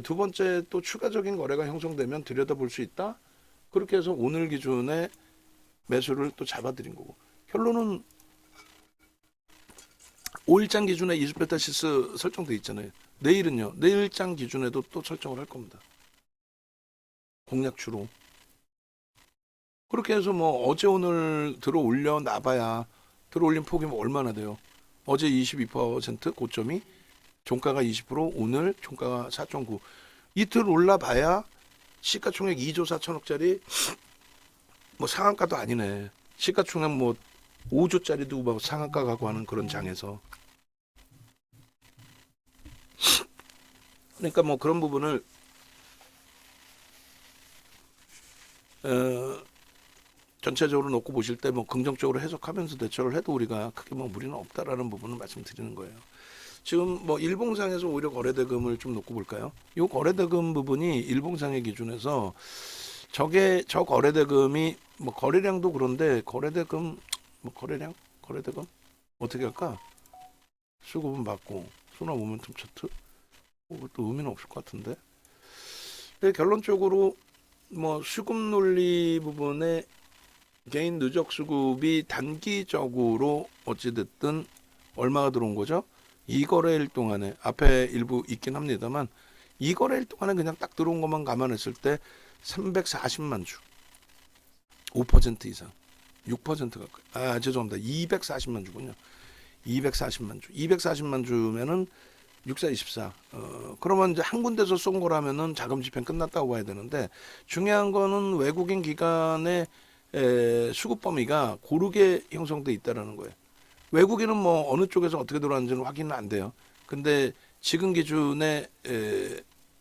두 번째 또 추가적인 거래가 형성되면 들여다볼 수 있다. 그렇게 해서 오늘 기준에 매수를 또 잡아드린 거고. 결론은 5일장 기준에 이수베타시스 설정돼 있잖아요. 내일은요. 내일장 기준에도 또 설정을 할 겁니다. 공략주로. 그렇게 해서 뭐 어제 오늘 들어 올려 놔봐야 들어 올린 폭이 뭐 얼마나 돼요. 어제 22% 고점이 종가가 20% 오늘 종가가 4.9 이틀 올라봐야 시가총액 2조 4천억짜리 뭐 상한가도 아니네. 시가총액 뭐 5조짜리도 막 상한가 가고 하는 그런 장에서 그러니까 뭐 그런 부분을 어, 전체적으로 놓고 보실 때 뭐 긍정적으로 해석하면서 대처를 해도 우리가 크게 뭐 무리는 없다라는 부분을 말씀드리는 거예요. 지금 뭐 일봉상에서 오히려 거래대금을 좀 놓고 볼까요? 이 거래대금 부분이 일봉상의 기준에서 저 거래대금이 뭐 거래량도 그런데 거래대금 뭐 거래대금 어떻게 할까? 수급은 받고 순환 모멘텀 차트 또 의미는 없을 것 같은데. 근데 결론적으로 뭐 수급 논리 부분에 개인 누적 수급이 단기적으로 어찌됐든 얼마가 들어온 거죠? 이 거래일 동안에 앞에 일부 있긴 합니다만 이 거래일 동안에 그냥 딱 들어온 것만 감안했을 때 340만 주, 5% 이상, 6% 가까이. 아 죄송합니다. 240만 주군요. 240만 주, 240만 주면은 6424. 그러면 이제 한 군데서 쏜 거라면은 자금 집행 끝났다고 봐야 되는데 중요한 거는 외국인 기관의 수급 범위가 고르게 형성돼 있다라는 거예요. 외국인은 뭐 어느 쪽에서 어떻게 들어왔는지는 확인은 안 돼요. 근데 지금 기준에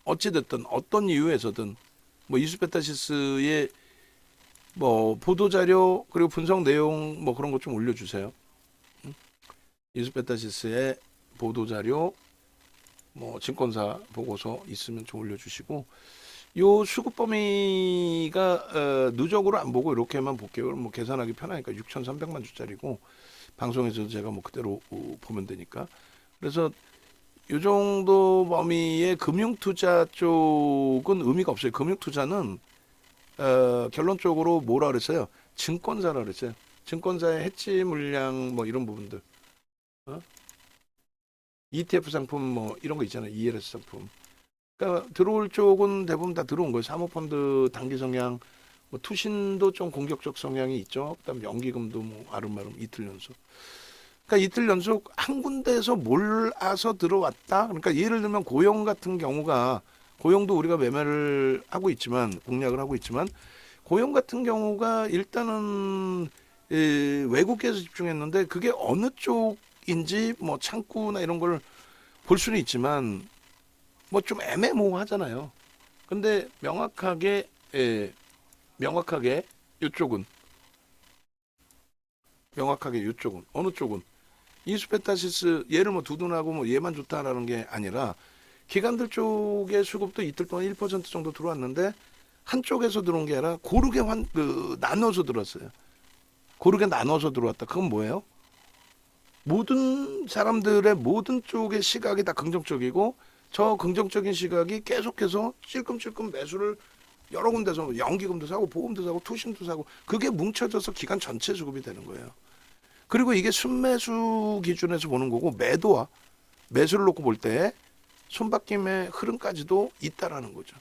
어찌 됐든 어떤 이유에서든 뭐 이수페타시스의 뭐 보도 자료 그리고 분석 내용 뭐 그런 것 좀 올려주세요. 이수페타시스의 보도 자료 뭐 증권사 보고서 있으면 좀 올려주시고 요 수급 범위가 누적으로 안 보고 이렇게만 볼게요. 그럼 뭐 계산하기 편하니까 6,300만 주짜리고 방송에서 제가 뭐 그대로 보면 되니까. 그래서 요 정도 범위의 금융투자 쪽은 의미가 없어요. 금융투자는 결론적으로 뭐라 그랬어요? 증권사라 그랬어요. 증권사의 해치 물량 뭐 이런 부분들. 어? ETF 상품 뭐 이런 거 있잖아요. ELS 상품. 그러니까 들어올 쪽은 대부분 다 들어온 거예요. 사모펀드 단기 성향, 뭐 투신도 좀 공격적 성향이 있죠. 그다음 연기금도 뭐 아름아름 이틀 연속. 그러니까 이틀 연속 한 군데에서 몰아서 들어왔다. 그러니까 예를 들면 고용 같은 경우가 고용도 우리가 매매를 하고 있지만 공략을 하고 있지만 고용 같은 경우가 일단은 외국에서 집중했는데 그게 어느 쪽인지 뭐 창구나 이런 걸 볼 수는 있지만 뭐 좀 애매모호하잖아요. 근데 명확하게 이쪽은 명확하게 이쪽은 어느 쪽은 이수페타시스 얘를 뭐 두둔하고 뭐 얘만 좋다라는 게 아니라 기관들 쪽의 수급도 이틀 동안 1% 정도 들어왔는데 한쪽에서 들어온 게 아니라 고르게 나눠서 들어왔어요. 고르게 나눠서 들어왔다. 그건 뭐예요? 모든 사람들의 모든 쪽의 시각이 다 긍정적이고 저 긍정적인 시각이 계속해서 찔끔찔끔 매수를 여러 군데서 연기금도 사고 보험도 사고 투신도 사고 그게 뭉쳐져서 기간 전체 수급이 되는 거예요. 그리고 이게 순매수 기준에서 보는 거고 매도와 매수를 놓고 볼 때 손바뀜의 흐름까지도 있다라는 거죠.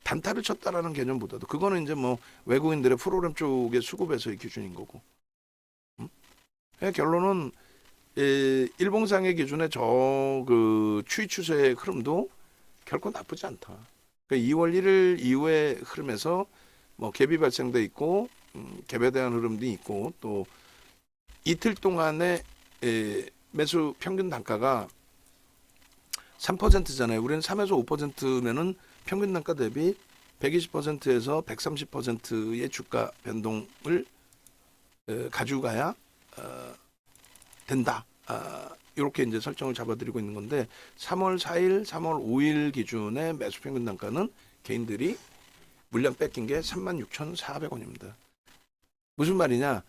단타를 쳤다라는 개념보다도 그거는 이제 뭐 외국인들의 프로그램 쪽의 수급에서의 기준인 거고. 결론은 일봉상의 기준에 저 그 추이 추세의 흐름도 결코 나쁘지 않다. 그러니까 2월 1일 이후의 흐름에서 뭐 갭이 발생돼 있고 갭에 대한 흐름도 있고 또 이틀 동안의 매수 평균 단가가 3%잖아요. 우리는 3에서 5%면은 평균 단가 대비 120%에서 130%의 주가 변동을 가져가야 된다. 이렇게 이제 설정을 잡아드리고 있는 건데 3월 4일, 3월 5일 기준의 매수 평균 단가는 개인들이 물량 뺏긴 게 36,400원입니다. 무슨 말이냐?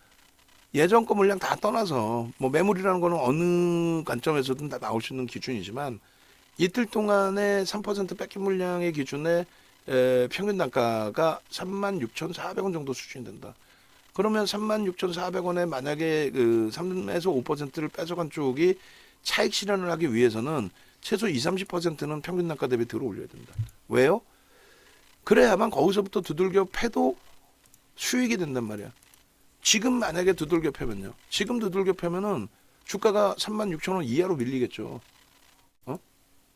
예전 거 물량 다 떠나서 뭐 매물이라는 거는 어느 관점에서든 다 나올 수 있는 기준이지만 이틀 동안의 3% 뺏긴 물량의 기준에 평균 단가가 36,400원 정도 수준이 된다. 그러면 36,400원에 만약에 그 3에서 5%를 뺏어간 쪽이 차익 실현을 하기 위해서는 최소 20, 30%는 평균 단가 대비 들어 올려야 된다. 왜요? 그래야만 거기서부터 두들겨 패도 수익이 된단 말이야. 지금 만약에 두들겨 패면요. 지금 두들겨 패면은 주가가 36,000원 이하로 밀리겠죠.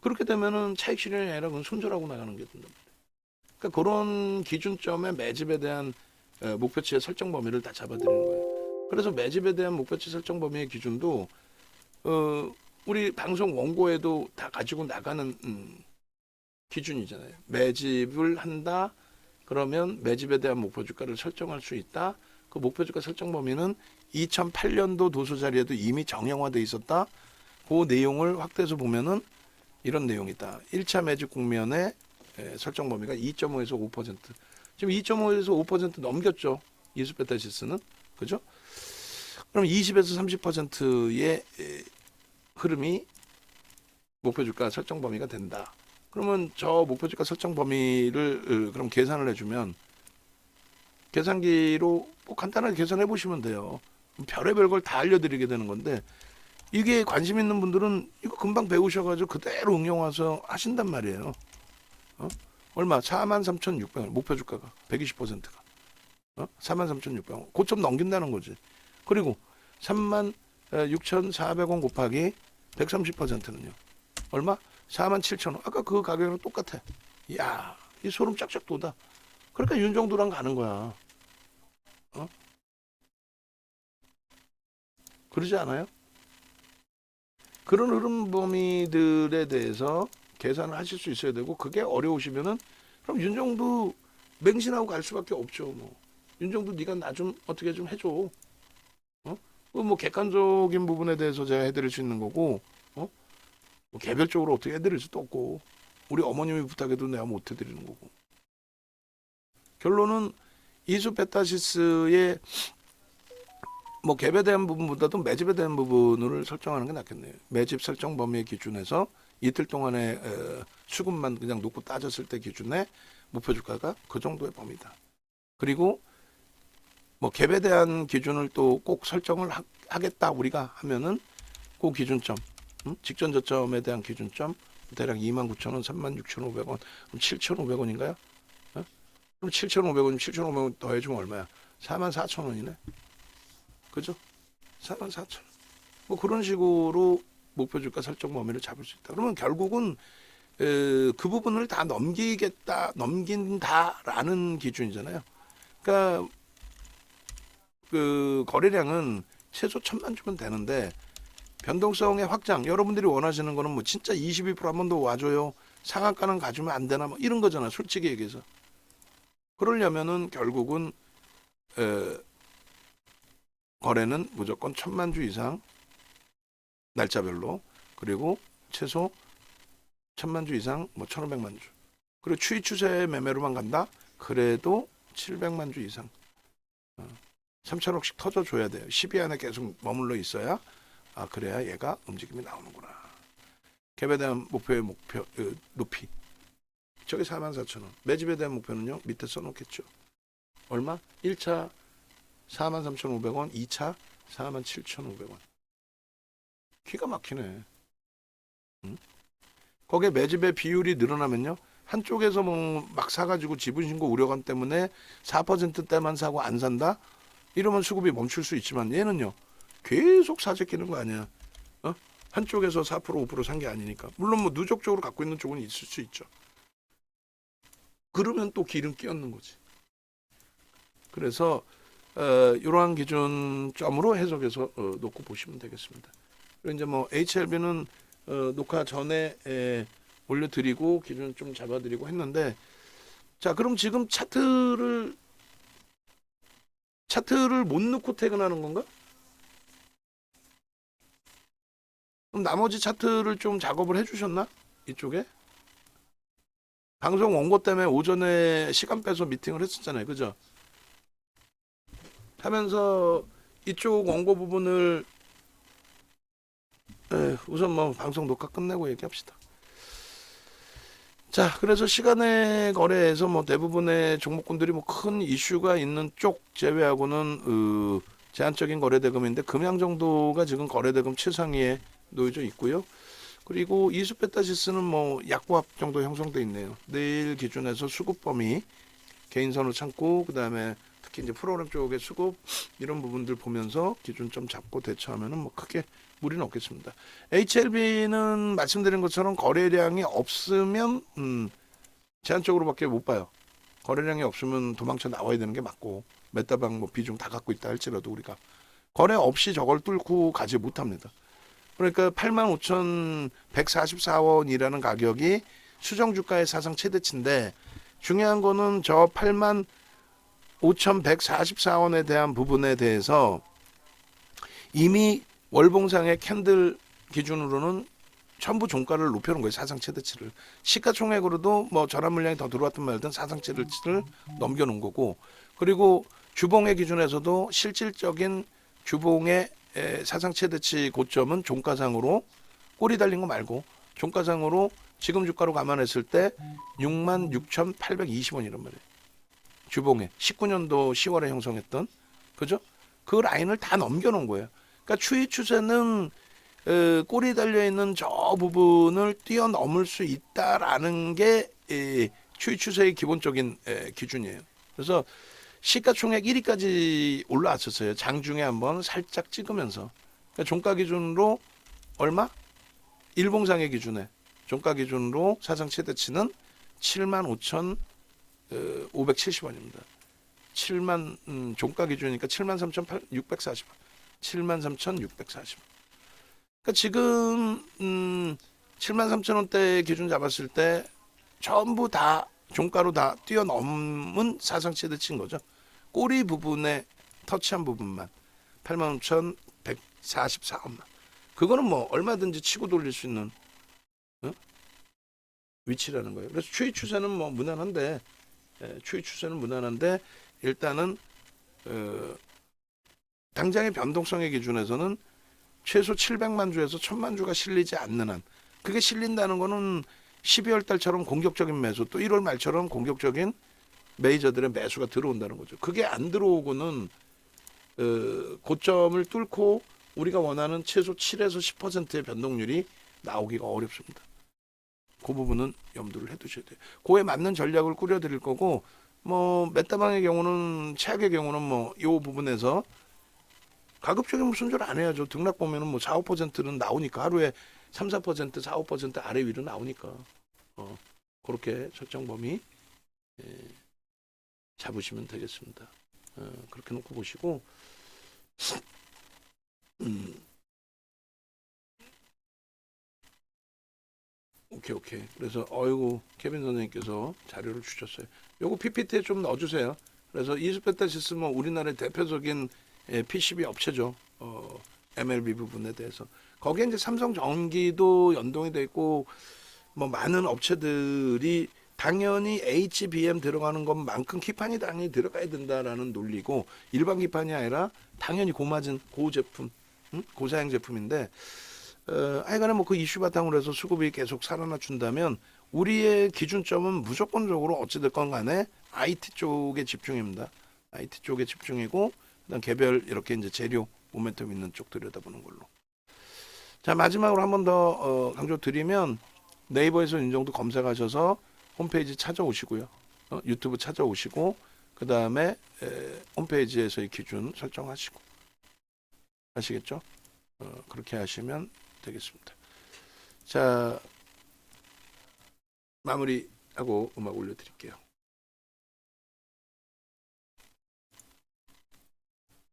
그렇게 되면은 차익 실현이 아니라 그건 손절하고 나가는 게 된단 말이야. 그러니까 그런 기준점에 매집에 대한 목표치의 설정 범위를 다 잡아드리는 거예요. 그래서 매집에 대한 목표치 설정 범위의 기준도 우리 방송 원고에도 다 가지고 나가는 기준이잖아요. 매집을 한다. 그러면 매집에 대한 목표 주가를 설정할 수 있다. 그 목표 주가 설정 범위는 2008년도 도서 자리에도 이미 정형화돼 있었다. 그 내용을 확대해서 보면은 이런 내용이다. 1차 매집 국면의 설정 범위가 2.5에서 5%. 지금 2.5에서 5% 넘겼죠. 이수베타시스는. 그죠? 그럼 20에서 30%의 흐름이 목표 주가 설정 범위가 된다. 그러면 저 목표 주가 설정 범위를 그럼 계산을 해주면 계산기로 뭐 간단하게 계산해 보시면 돼요. 별의별 걸 다 알려드리게 되는 건데 이게 관심 있는 분들은 이거 금방 배우셔가지고 그대로 응용해서 하신단 말이에요. 얼마? 43,600원 목표 주가가 120%가 43,600원 고점 넘긴다는 거지. 그리고 36,400원 곱하기 130%는요. 얼마? 47,000원. 아까 그 가격이랑 똑같아. 이야, 이 소름 쫙쫙 돋아. 그러니까 윤정도랑 가는 거야. 그러지 않아요? 그런 흐름 범위들에 대해서 계산을 하실 수 있어야 되고 그게 어려우시면은 그럼 윤정도 맹신하고 갈 수밖에 없죠. 뭐 윤정도 네가 나 좀 어떻게 좀 해줘. 뭐 객관적인 부분에 대해서 제가 해드릴 수 있는 거고, 뭐 개별적으로 어떻게 해드릴 수도 없고, 우리 어머님이 부탁해도 내가 못 해드리는 거고. 결론은 이수베타시스의 뭐 갭에 대한 부분보다도 매집에 대한 부분을 설정하는 게 낫겠네요. 매집 설정 범위 기준에서 이틀 동안의 수급만 그냥 놓고 따졌을 때 기준의 목표 주가가 그 정도의 범위다. 그리고 뭐 갭에 대한 기준을 또 꼭 설정을 하겠다 우리가 하면은 그 기준점, 직전 저점에 대한 기준점 대략 29,000원, 36,500원, 그럼 7,500원인가요? 그럼 7,500원, 7,500원 더해주면 얼마야? 44,000원이네. 그죠? 44,000원. 뭐 그런 식으로 목표 주가 설정 범위를 잡을 수 있다. 그러면 결국은 그 부분을 다 넘긴다라는 기준이잖아요. 그러니까 그 거래량은 최소 1,000만 주면 되는데 변동성의 확장, 여러분들이 원하시는 거는 뭐 진짜 22% 한 번 더 와줘요. 상한가는 가주면 안 되나 뭐 이런 거잖아. 솔직히 얘기해서. 그러려면은 결국은 거래는 무조건 1,000만 주 이상 날짜별로, 그리고 최소 1,000만 주 이상 뭐 1,500만 주, 그리고 추이 추세 매매로만 간다 그래도 700만 주 이상 3,000억씩 터져줘야 돼요. 10위 안에 계속 머물러 있어야 그래야 얘가 움직임이 나오는구나. 갭에 대한 목표 높이 저게 44,000원. 매집에 대한 목표는요 밑에 써놓겠죠. 얼마? 1차 43,500원, 2차 47,500원. 기가 막히네. 거기에 매집의 비율이 늘어나면요. 한쪽에서 뭐 막 사가지고 지분신고 우려감 때문에 4%대만 사고 안 산다? 이러면 수급이 멈출 수 있지만 얘는요. 계속 사재 끼는 거 아니야. 한쪽에서 4% 5% 산 게 아니니까. 물론 뭐 누적적으로 갖고 있는 쪽은 있을 수 있죠. 그러면 또 기름 끼얹는 거지. 그래서 이러한 기준점으로 해석해서 놓고 보시면 되겠습니다. 그리고 이제 뭐 HLB는 녹화 전에 올려드리고 기준 좀 잡아드리고 했는데, 자 그럼 지금 차트를 못 넣고 퇴근하는 건가? 그럼 나머지 차트를 좀 작업을 해주셨나? 이쪽에? 방송 원고 때문에 오전에 시간 빼서 미팅을 했었잖아요. 그죠? 하면서 이쪽 원고 부분을 우선 뭐 방송 녹화 끝내고 얘기합시다. 자, 그래서 시간의 거래에서 뭐 대부분의 종목군들이 뭐 큰 이슈가 있는 쪽 제외하고는 제한적인 거래대금인데 금양 정도가 지금 거래대금 최상위에 놓여져 있고요. 그리고 이수베타시스는 뭐 약보합 정도 형성돼 있네요. 내일 기준에서 수급 범위 개인선을 참고 그다음에 특히 이제 프로그램 쪽의 수급 이런 부분들 보면서 기준점 잡고 대처하면은 뭐 크게 무리는 없겠습니다. HLB는 말씀드린 것처럼 거래량이 없으면 제한적으로밖에 못 봐요. 거래량이 없으면 도망쳐 나와야 되는 게 맞고 메타방 뭐 비중 다 갖고 있다 할지라도 우리가 거래 없이 저걸 뚫고 가지 못합니다. 그러니까 85,144원이라는 가격이 수정 주가의 사상 최대치인데 중요한 거는 저 85,144원에 대한 부분에 대해서 이미 월봉상의 캔들 기준으로는 전부 종가를 높여놓은 거예요. 사상 최대치를. 시가총액으로도 뭐 절한 물량이 더 들어왔든 말든 사상 최대치를 넘겨놓은 거고, 그리고 주봉의 기준에서도 실질적인 주봉의 사상 최대치 고점은 종가상으로 꼬리 달린 거 말고 종가상으로 지금 주가로 감안했을 때 66,820원이란 말이에요. 주봉에 19년도 10월에 형성했던, 그죠? 그 라인을 다 넘겨놓은 거예요. 그러니까 추이 추세는 꼬리 달려있는 저 부분을 뛰어넘을 수 있다라는 게 추이 추세의 기본적인 기준이에요. 그래서 시가총액 1위까지 올라왔었어요. 장중에 한번 살짝 찍으면서. 그러니까 종가 기준으로 얼마? 일봉상의 기준에 종가 기준으로 사상 최대치는 75,570원입니다. 7만 종가 기준이니까 73,640원. 73,640원. 그러니까 지금 73,000원대 기준 잡았을 때 전부 다 종가로 다 뛰어넘은 사상 최대치인 거죠. 꼬리 부분에 터치한 부분만 85,144원만. 그거는 뭐 얼마든지 치고 돌릴 수 있는 위치라는 거예요. 그래서 추이 추세는 뭐 무난한데, 추이 추세는 무난한데 일단은 당장의 변동성의 기준에서는 최소 700만 주에서 1000만 주가 실리지 않는 한, 그게 실린다는 거는 12월 달처럼 공격적인 매수, 또 1월 말처럼 공격적인 메이저들의 매수가 들어온다는 거죠. 그게 안 들어오고는 고점을 뚫고 우리가 원하는 최소 7에서 10%의 변동률이 나오기가 어렵습니다. 그 부분은 염두를 해두셔야 돼요. 그에 맞는 전략을 꾸려드릴 거고, 뭐 메타방의 경우는, 최악의 경우는 뭐 이 부분에서 가급적이면 순절 안 해야죠. 등락 보면은 뭐 4, 5%는 나오니까, 하루에 3, 4%, 4, 5% 아래 위로 나오니까 그렇게 설정 범위 잡으시면 되겠습니다. 그렇게 놓고 보시고, 오케이. 그래서 케빈 선생님께서 자료를 주셨어요. 요거 PPT에 좀 넣어주세요. 그래서 이스페타시스 뭐 우리나라의 대표적인 PCB 업체죠. MLB 부분에 대해서. 거기에 이제 삼성전기도 연동이 돼 있고, 뭐 많은 업체들이 당연히 HBM 들어가는 것만큼 기판이 당연히 들어가야 된다라는 논리고, 일반 기판이 아니라 당연히 고마진 고제품, 고사양 제품인데, 하여간에 뭐 그 이슈 바탕으로 해서 수급이 계속 살아나준다면 우리의 기준점은 무조건적으로 어찌됐건 간에 IT 쪽에 집중입니다. IT 쪽에 집중이고, 그다음 개별 이렇게 이제 재료 모멘텀 있는 쪽 들여다보는 걸로. 자, 마지막으로 한 번 더 강조 드리면, 네이버에서 윤정도 검색하셔서 홈페이지 찾아오시고요. 유튜브 찾아오시고, 그 다음에 홈페이지에서의 기준 설정하시고, 아시겠죠? 그렇게 하시면 되겠습니다. 자, 마무리하고 음악 올려드릴게요.